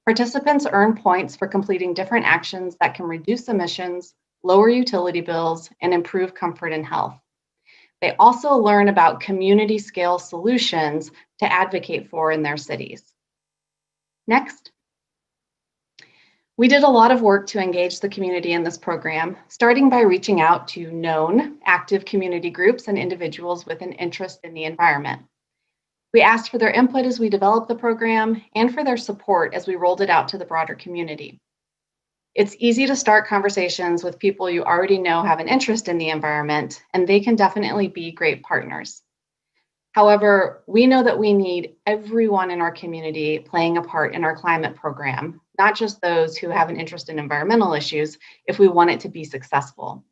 Participants earn points for completing different actions that can reduce emissions, lower utility bills, and improve comfort and health. They also learn about community scale solutions to advocate for in their cities. Next. We did a lot of work to engage the community in this program, starting by reaching out to known active community groups and individuals with an interest in the environment. We asked for their input as we developed the program and for their support as we rolled it out to the broader community. It's easy to start conversations with people you already know have an interest in the environment, and they can definitely be great partners. However, we know that we need everyone in our community playing a part in our climate program, not just those who have an interest in environmental issues, if we want it to be successful.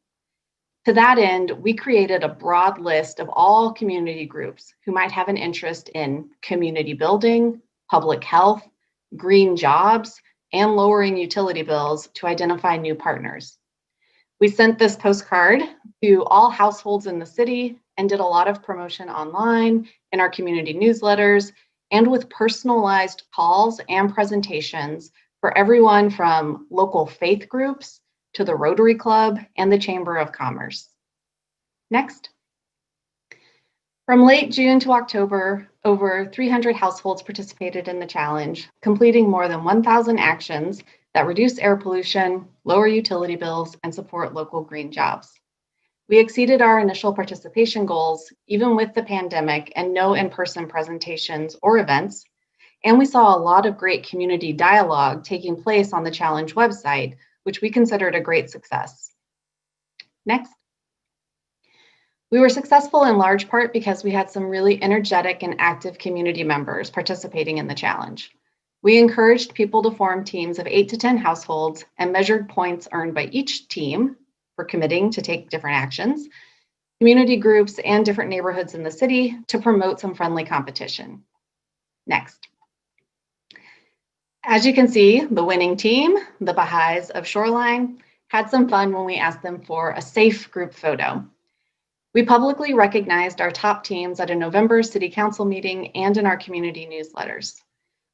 To that end, we created a broad list of all community groups who might have an interest in community building, public health, green jobs, and lowering utility bills to identify new partners. We sent this postcard to all households in the city and did a lot of promotion online, in our community newsletters, and with personalized calls and presentations for everyone from local faith groups to the Rotary Club and the Chamber of Commerce. Next. From late June to October, over 300 households participated in the challenge, completing more than 1,000 actions that reduce air pollution, lower utility bills, and support local green jobs. We exceeded our initial participation goals, even with the pandemic and no in-person presentations or events, and we saw a lot of great community dialogue taking place on the challenge website, which we considered a great success. Next. We were successful in large part because we had some really energetic and active community members participating in the challenge. We encouraged people to form teams of 8 to 10 households and measured points earned by each team for committing to take different actions, community groups, and different neighborhoods in the city to promote some friendly competition. Next. As you can see, the winning team, the Baha'is of Shoreline, had some fun when we asked them for a safe group photo. We publicly recognized our top teams at a November City Council meeting and in our community newsletters.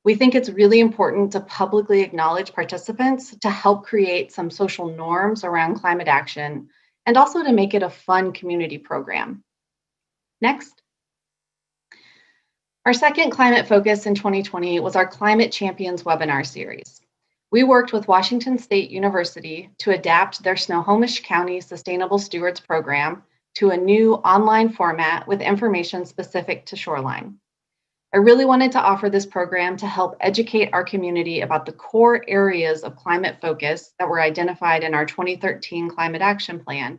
We think it's really important to publicly acknowledge participants to help create some social norms around climate action and also to make it a fun community program. Next. Our second climate focus in 2020 was our Climate Champions webinar series. We worked with Washington State University to adapt their Snohomish County Sustainable Stewards program to a new online format with information specific to Shoreline. I really wanted to offer this program to help educate our community about the core areas of climate focus that were identified in our 2013 Climate Action Plan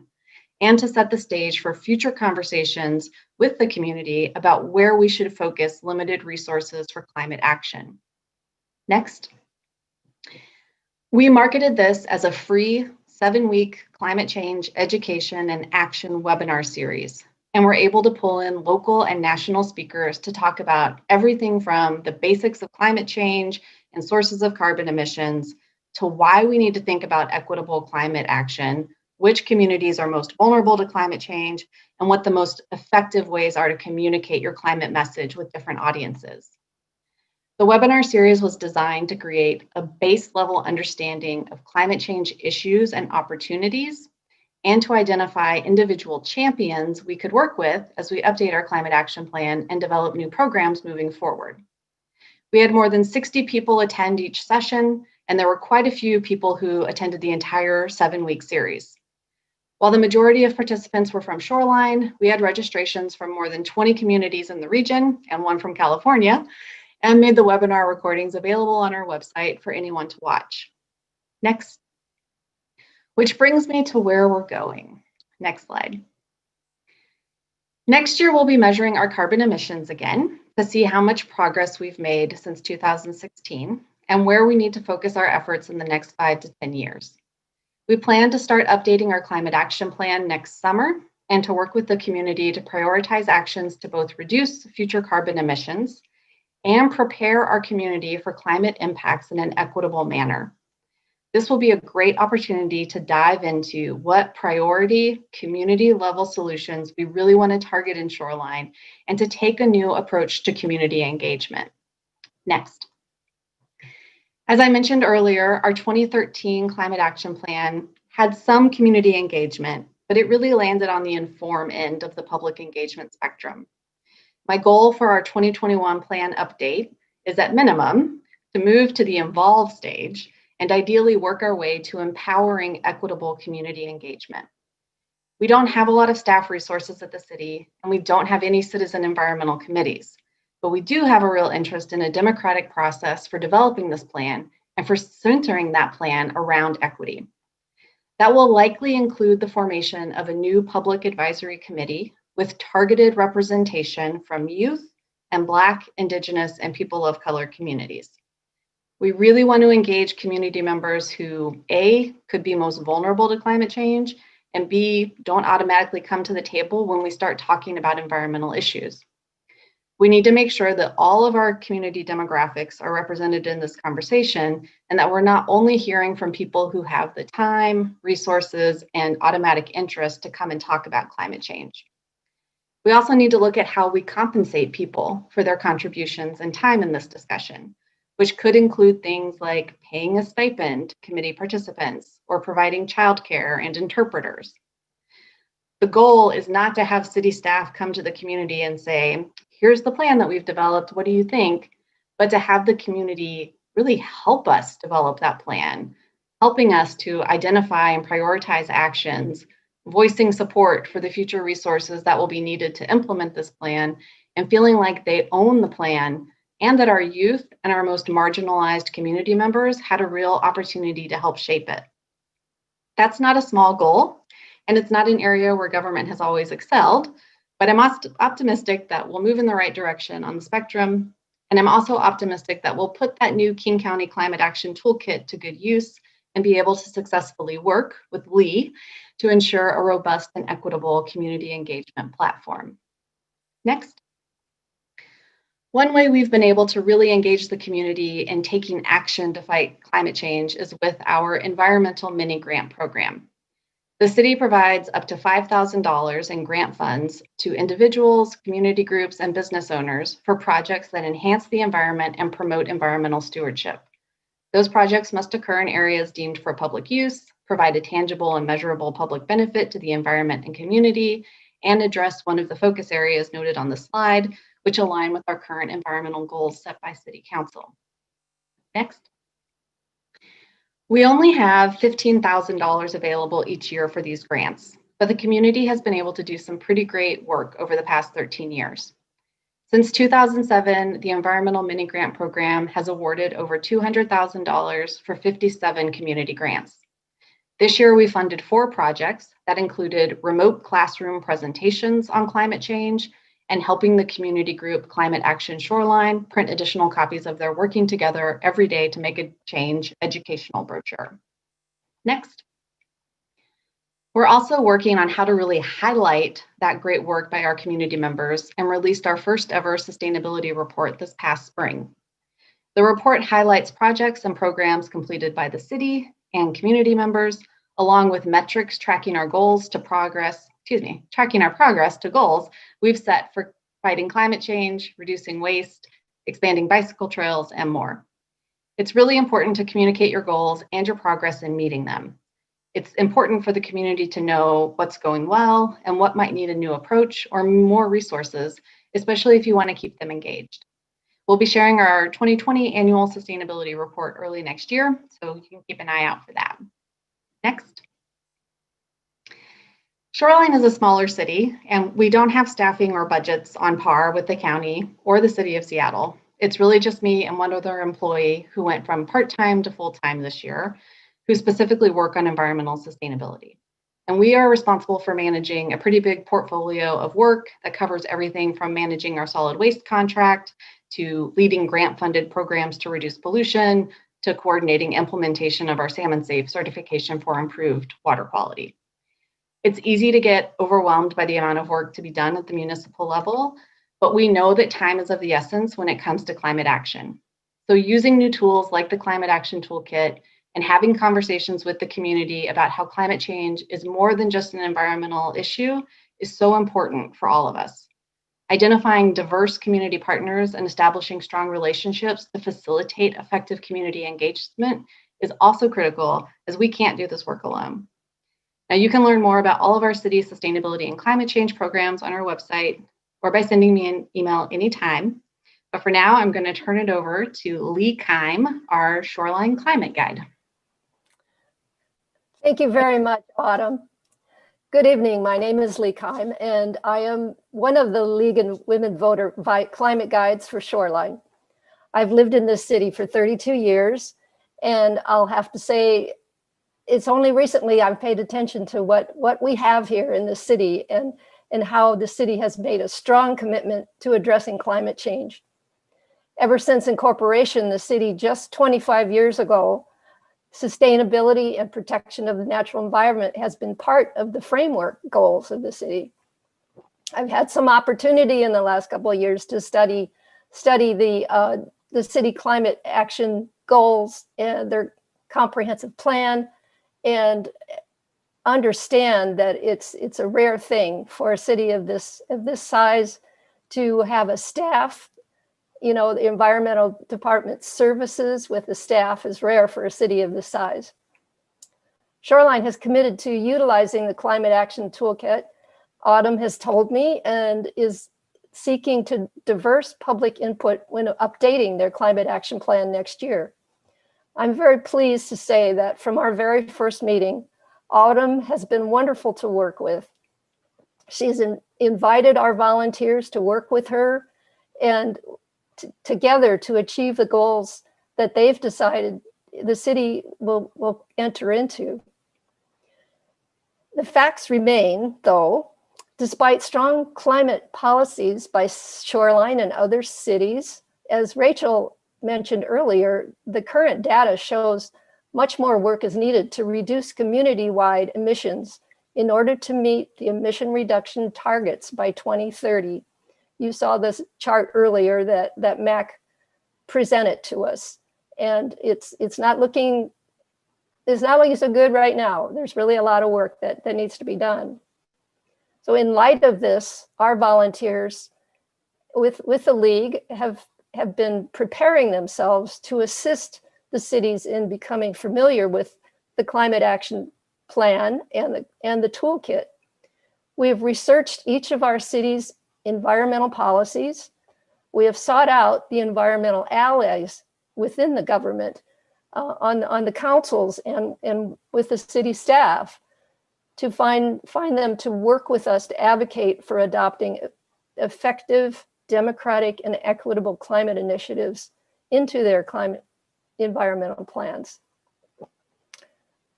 and to set the stage for future conversations with the community about where we should focus limited resources for climate action. Next. We marketed this as a free 7-week climate change education and action webinar series, and we're able to pull in local and national speakers to talk about everything from the basics of climate change and sources of carbon emissions to why we need to think about equitable climate action, which communities are most vulnerable to climate change, and what the most effective ways are to communicate your climate message with different audiences. The webinar series was designed to create a base level understanding of climate change issues and opportunities, and to identify individual champions we could work with as we update our climate action plan and develop new programs moving forward. We had more than 60 people attend each session, and there were quite a few people who attended the entire 7-week series. While the majority of participants were from Shoreline, we had registrations from more than 20 communities in the region and one from California, and made the webinar recordings available on our website for anyone to watch. Next. Which brings me to where we're going. Next slide. Next year, we'll be measuring our carbon emissions again to see how much progress we've made since 2016 and where we need to focus our efforts in the next 5 to 10 years. We plan to start updating our climate action plan next summer and to work with the community to prioritize actions to both reduce future carbon emissions and prepare our community for climate impacts in an equitable manner. This will be a great opportunity to dive into what priority community level solutions we really want to target in Shoreline and to take a new approach to community engagement. Next. As I mentioned earlier, our 2013 Climate Action Plan had some community engagement, but it really landed on the inform end of the public engagement spectrum. My goal for our 2021 plan update is at minimum to move to the involve stage and ideally work our way to empowering equitable community engagement. We don't have a lot of staff resources at the city, and we don't have any citizen environmental committees. But we do have a real interest in a democratic process for developing this plan and for centering that plan around equity. That will likely include the formation of a new public advisory committee with targeted representation from youth and Black, Indigenous, and people of color communities. We really want to engage community members who A, could be most vulnerable to climate change, and B, don't automatically come to the table when we start talking about environmental issues. We need to make sure that all of our community demographics are represented in this conversation and that we're not only hearing from people who have the time, resources, and automatic interest to come and talk about climate change. We also need to look at how we compensate people for their contributions and time in this discussion, which could include things like paying a stipend to committee participants or providing childcare and interpreters. The goal is not to have city staff come to the community and say, here's the plan that we've developed, what do you think? But to have the community really help us develop that plan, helping us to identify and prioritize actions, voicing support for the future resources that will be needed to implement this plan, and feeling like they own the plan, and that our youth and our most marginalized community members had a real opportunity to help shape it. That's not a small goal, and it's not an area where government has always excelled, but I'm optimistic that we'll move in the right direction on the spectrum. And I'm also optimistic that we'll put that new King County Climate Action Toolkit to good use and be able to successfully work with Lee to ensure a robust and equitable community engagement platform. Next. One way we've been able to really engage the community in taking action to fight climate change is with our environmental mini grant program. The city provides up to $5,000 in grant funds to individuals, community groups, and business owners for projects that enhance the environment and promote environmental stewardship. Those projects must occur in areas deemed for public use, provide a tangible and measurable public benefit to the environment and community, and address one of the focus areas noted on the slide, which align with our current environmental goals set by City Council. Next. We only have $15,000 available each year for these grants, but the community has been able to do some pretty great work over the past 13 years. Since 2007, the Environmental Mini Grant Program has awarded over $200,000 for 57 community grants. This year, we funded 4 projects that included remote classroom presentations on climate change and helping the community group Climate Action Shoreline print additional copies of their Working Together Every Day to Make a Change educational brochure. Next. We're also working on how to really highlight that great work by our community members and released our first ever sustainability report this past spring. The report highlights projects and programs completed by the city and community members, along with metrics tracking our progress to goals we've set for fighting climate change, reducing waste, expanding bicycle trails, and more. It's really important to communicate your goals and your progress in meeting them. It's important for the community to know what's going well and what might need a new approach or more resources, especially if you want to keep them engaged. We'll be sharing our 2020 annual sustainability report early next year, so you can keep an eye out for that. Next. Shoreline is a smaller city, and we don't have staffing or budgets on par with the county or the city of Seattle. It's really just me and one other employee who went from part-time to full-time this year, who specifically work on environmental sustainability. And we are responsible for managing a pretty big portfolio of work that covers everything from managing our solid waste contract to leading grant-funded programs to reduce pollution, to coordinating implementation of our Salmon Safe certification for improved water quality. It's easy to get overwhelmed by the amount of work to be done at the municipal level, but we know that time is of the essence when it comes to climate action. So using new tools like the Climate Action Toolkit and having conversations with the community about how climate change is more than just an environmental issue is so important for all of us. Identifying diverse community partners and establishing strong relationships to facilitate effective community engagement is also critical, as we can't do this work alone. Now, you can learn more about all of our city's sustainability and climate change programs on our website or by sending me an email anytime. But for now, I'm going to turn it over to Lee Keim, our Shoreline Climate Guide. Thank you very much, Autumn. Good evening. My name is Lee Keim, and I am one of the League and Women Voter Climate Guides for Shoreline. I've lived in this city for 32 years, and I'll have to say, it's only recently I've paid attention to what we have here in the city and how the city has made a strong commitment to addressing climate change. Ever since incorporation, the city just 25 years ago, sustainability and protection of the natural environment has been part of the framework goals of the city. I've had some opportunity in the last couple of years to study the city climate action goals and their comprehensive plan, and understand that it's a rare thing for a city of this size to have a staff. You know, the environmental department services with the staff is rare for a city of this size. Shoreline has committed to utilizing the Climate Action Toolkit, Autumn has told me, and is seeking to diverse public input when updating their climate action plan next year. I'm very pleased to say that from our very first meeting, Autumn has been wonderful to work with. She's invited our volunteers to work with her and together to achieve the goals that they've decided the city will enter into. The facts remain, though, despite strong climate policies by Shoreline and other cities, as Rachel mentioned earlier, the current data shows much more work is needed to reduce community-wide emissions in order to meet the emission reduction targets by 2030. You saw this chart earlier that Mac presented to us, and it's not looking so good right now. There's really a lot of work that needs to be done. So in light of this, our volunteers with the League have been preparing themselves to assist the cities in becoming familiar with the Climate Action Plan and the Toolkit. We've researched each of our cities' environmental policies. We have sought out the environmental allies within the government, on the councils and with the city staff, to find them to work with us to advocate for adopting effective, democratic, and equitable climate initiatives into their climate environmental plans.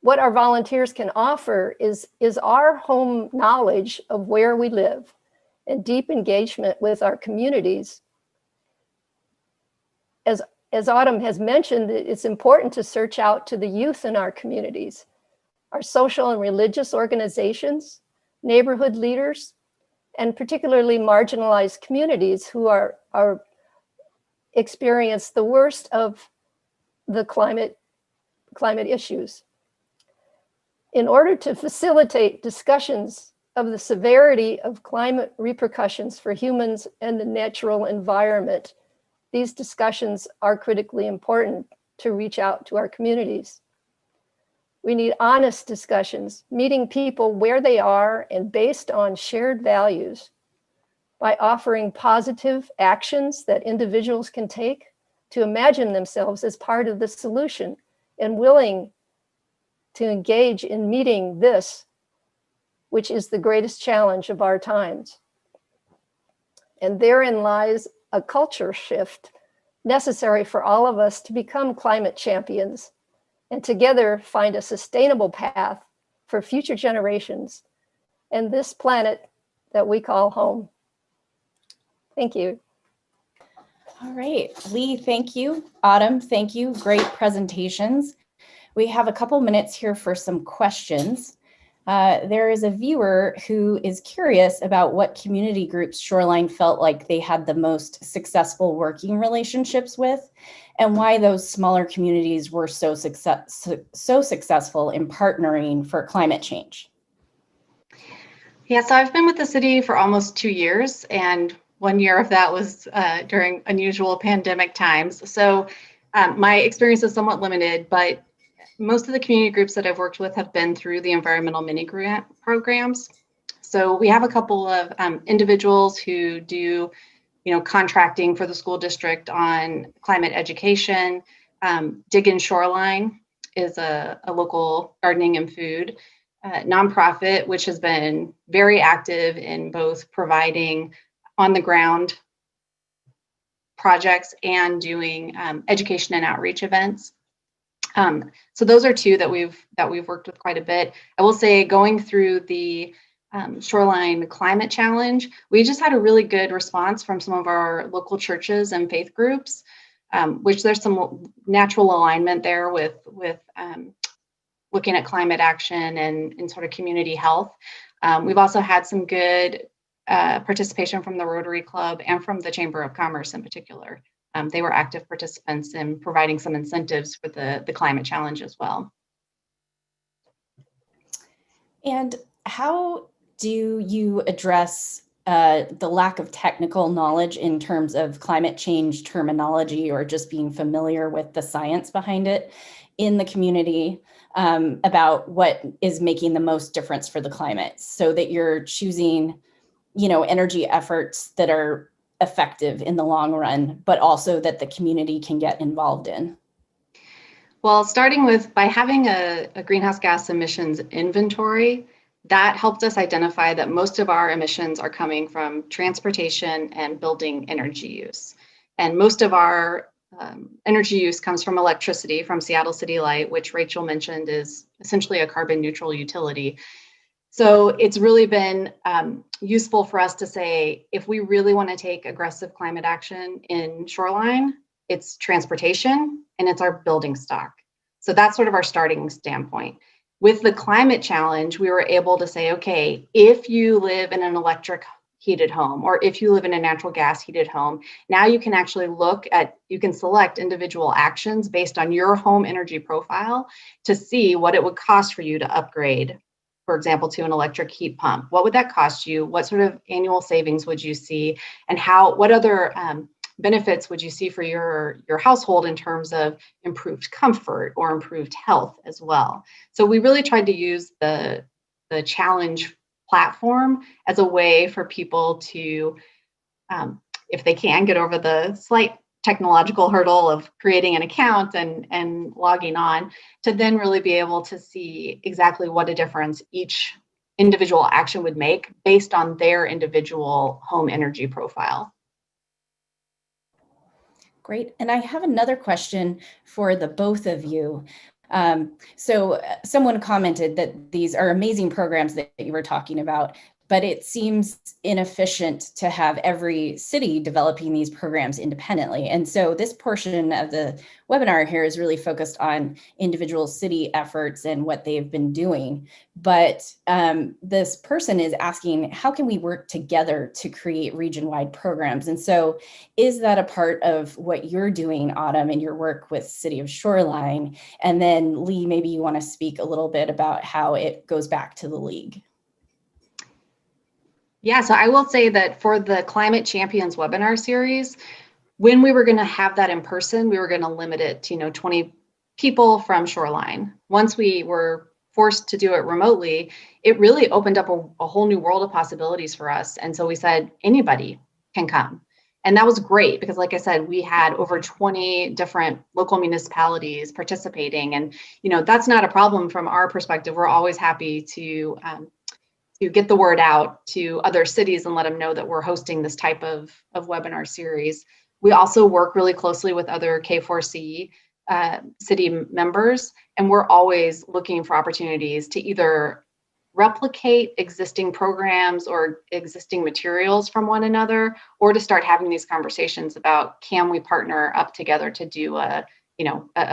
what our volunteers can offer is our home knowledge of where we live and deep engagement with our communities. As Autumn has mentioned, it's important to search out to the youth in our communities, our social and religious organizations, neighborhood leaders, and particularly marginalized communities who are experience the worst of the climate issues. In order to facilitate discussions of the severity of climate repercussions for humans and the natural environment, these discussions are critically important to reach out to our communities. We need honest discussions, meeting people where they are and based on shared values, by offering positive actions that individuals can take to imagine themselves as part of the solution and willing to engage in meeting this, which is the greatest challenge of our times. And therein lies a culture shift necessary for all of us to become climate champions and together find a sustainable path for future generations and this planet that we call home. Thank you. All right, Lee, thank you. Autumn, thank you. Great presentations. We have a couple minutes here for some questions. There is a viewer who is curious about what community groups Shoreline felt like they had the most successful working relationships with, and why those smaller communities were so successful in partnering for climate change. Yeah, so I've been with the city for almost 2 years, and 1 year of that was during unusual pandemic times. So my experience is somewhat limited, but most of the community groups that I've worked with have been through the environmental mini grant programs. So we have a couple of individuals who do, contracting for the school district on climate education. Dig in Shoreline is a local gardening and food nonprofit, which has been very active in both providing on the ground projects and doing education and outreach events. So those are two that we've worked with quite a bit. I will say, going through the Shoreline Climate Challenge, we just had a really good response from some of our local churches and faith groups, which there's some natural alignment there with looking at climate action and sort of community health. We've also had some good participation from the Rotary Club and from the Chamber of Commerce in particular. They were active participants in providing some incentives for the climate challenge as well. And how do you address the lack of technical knowledge in terms of climate change terminology, or just being familiar with the science behind it in the community, about what is making the most difference for the climate, so that you're choosing, energy efforts that are effective in the long run, but also that the community can get involved in? Well, starting with by having a greenhouse gas emissions inventory, that helped us identify that most of our emissions are coming from transportation and building energy use. And most of our energy use comes from electricity from Seattle City Light, which Rachel mentioned is essentially a carbon neutral utility. So it's really been useful for us to say, if we really want to take aggressive climate action in Shoreline, it's transportation and it's our building stock. So that's sort of our starting standpoint. With the climate challenge, we were able to say, okay, if you live in an electric heated home, or if you live in a natural gas heated home, now you can actually you can select individual actions based on your home energy profile to see what it would cost for you to upgrade, for example, to an electric heat pump. What would that cost you? What sort of annual savings would you see? And what other benefits would you see for your household in terms of improved comfort or improved health as well? So we really tried to use the challenge platform as a way for people to, if they can, get over the slight technological hurdle of creating an account and logging on, to then really be able to see exactly what a difference each individual action would make based on their individual home energy profile. Great. And I have another question for the both of you. So someone commented that these are amazing programs that you were talking about, but it seems inefficient to have every city developing these programs independently. And so this portion of the webinar here is really focused on individual city efforts and what they've been doing. But this person is asking, how can we work together to create region-wide programs? And so is that a part of what you're doing, Autumn, in your work with City of Shoreline? And then Lee, maybe you want to speak a little bit about how it goes back to the league. Yeah, so I will say that for the Climate Champions webinar series, when we were going to have that in person, we were going to limit it to 20 people from Shoreline. Once we were forced to do it remotely, it really opened up a whole new world of possibilities for us. And so we said, anybody can come. And that was great because, like I said, we had over 20 different local municipalities participating. And, that's not a problem from our perspective. We're always happy to get the word out to other cities and let them know that we're hosting this type of webinar series. We also work really closely with other K4C city members, and we're always looking for opportunities to either replicate existing programs or existing materials from one another, or to start having these conversations about, can we partner up together to do a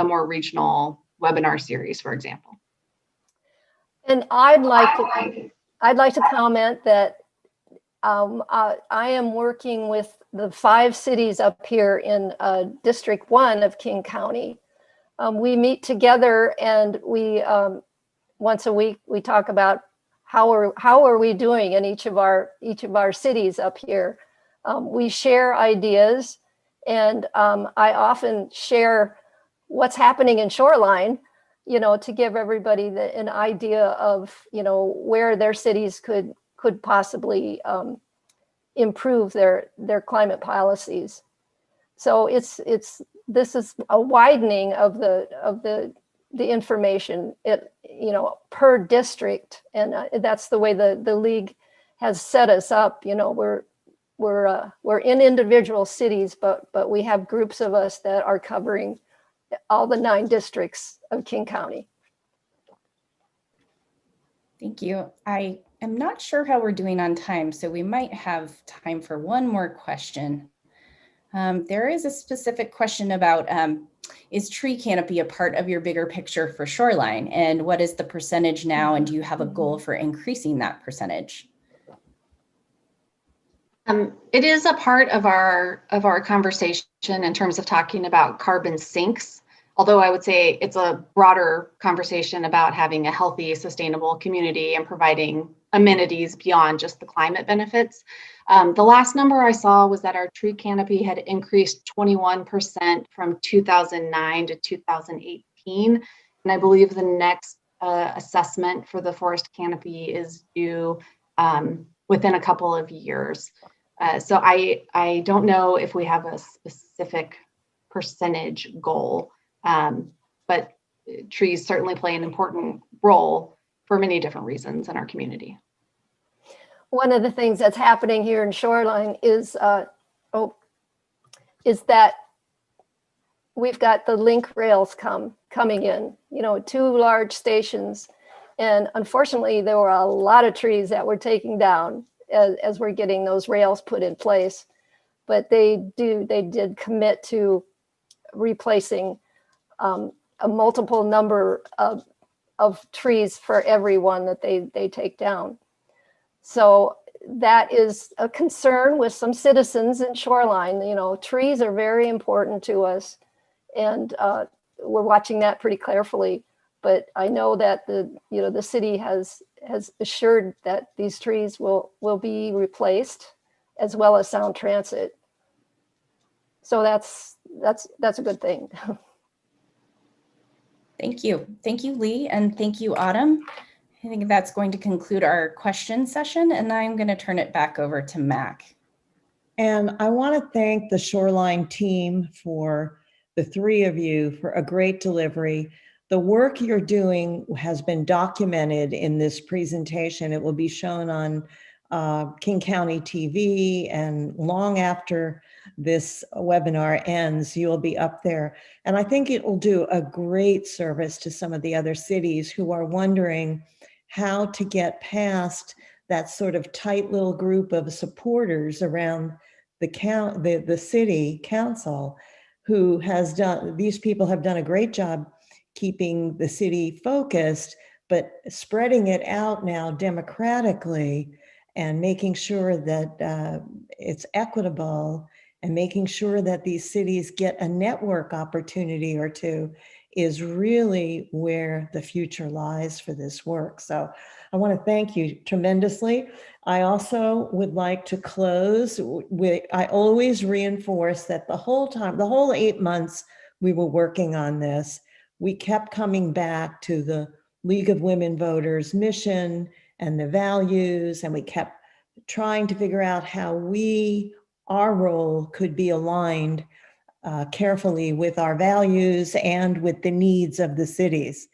more regional webinar series, for example. And I'd like to comment that I am working with the 5 cities up here in District 1 of King County. We meet together and we once a week we talk about how are we doing in each of our cities up here. We share ideas, and I often share what's happening in Shoreline, to give everybody an idea of, where their cities could possibly improve their climate policies. So this is a widening of the information, per district, and that's the way the league has set us up. We're in individual cities, but we have groups of us that are covering all the 9 districts of King County. Thank you. I am not sure how we're doing on time, so we might have time for one more question. There is a specific question about, is tree canopy a part of your bigger picture for Shoreline? And what is the percentage now? And do you have a goal for increasing that percentage? It is a part of our conversation in terms of talking about carbon sinks. Although I would say it's a broader conversation about having a healthy, sustainable community and providing amenities beyond just the climate benefits. The last number I saw was that our tree canopy had increased 21% from 2009 to 2018. And I believe the next assessment for the forest canopy is due within a couple of years. So I don't know if we have a specific percentage goal. But trees certainly play an important role for many different reasons in our community. One of the things that's happening here in Shoreline is that we've got the link rails coming in, 2 large stations. And unfortunately, there were a lot of trees that were taken down as we're getting those rails put in place. But they did commit to replacing a multiple number of trees for every one that they take down. So that is a concern with some citizens in Shoreline. Trees are very important to us, and we're watching that pretty carefully. But I know that the city has assured that these trees will be replaced, as well as sound transit. So that's a good thing. Thank you. Thank you, Lee, and thank you, Autumn. I think that's going to conclude our question session, and I'm going to turn it back over to Mac. And I want to thank the Shoreline team, for the 3 of you, for a great delivery. The work you're doing has been documented in this presentation. It will be shown on King County TV, and long after this webinar ends, you'll be up there. And I think it will do a great service to some of the other cities who are wondering how to get past that sort of tight little group of supporters around the city council, who has done, these people have done a great job keeping the city focused, but spreading it out now democratically and making sure that it's equitable and making sure that these cities get a network opportunity or two is really where the future lies for this work. So I want to thank you tremendously. I also would like to close with, I always reinforce that the whole time, the whole 8 months we were working on this, we kept coming back to the League of Women Voters mission and the values, and we kept trying to figure out how our role could be aligned carefully with our values and with the needs of the cities.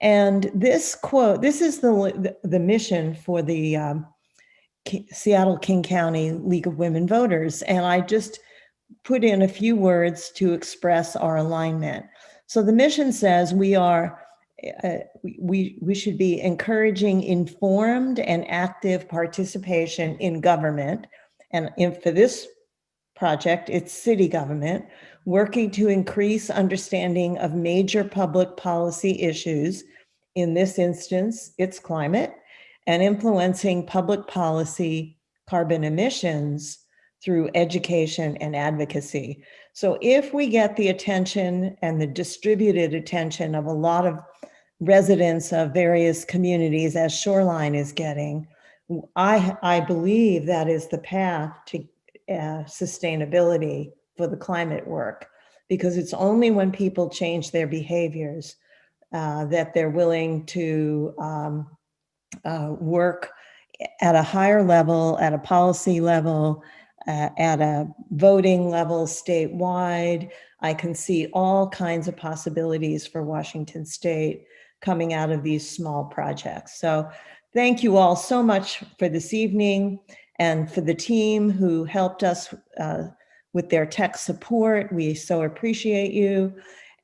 And this quote, this is the mission for the Seattle King County League of Women Voters. And I just put in a few words to express our alignment. So the mission says we should be encouraging informed and active participation in government. And for this project, it's city government, working to increase understanding of major public policy issues. In this instance, it's climate, and influencing public policy, carbon emissions through education and advocacy. So if we get the attention and the distributed attention of a lot of residents of various communities as Shoreline is getting, I believe that is the path to sustainability for the climate work, because it's only when people change their behaviors that they're willing to work at a higher level, at a policy level, at a voting level statewide. I can see all kinds of possibilities for Washington State coming out of these small projects. So thank you all so much for this evening, and for the team who helped us with their tech support. We so appreciate you.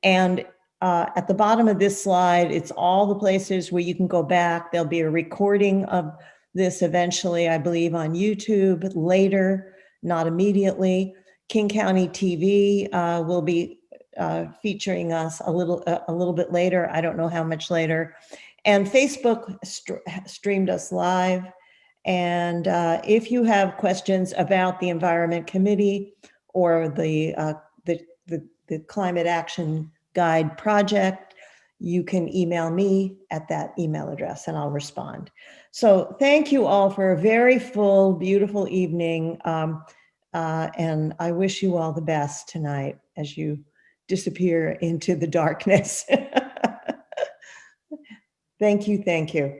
And at the bottom of this slide, it's all the places where you can go back. There'll be a recording of this eventually, I believe, on YouTube later, not immediately. King County TV will be featuring us a little bit later. I don't know how much later. And Facebook streamed us live. And if you have questions about the Environment Committee or the Climate Action Guide project, you can email me at that email address and I'll respond. So thank you all for a very full, beautiful evening. And I wish you all the best tonight as you disappear into the darkness. Thank you. Thank you.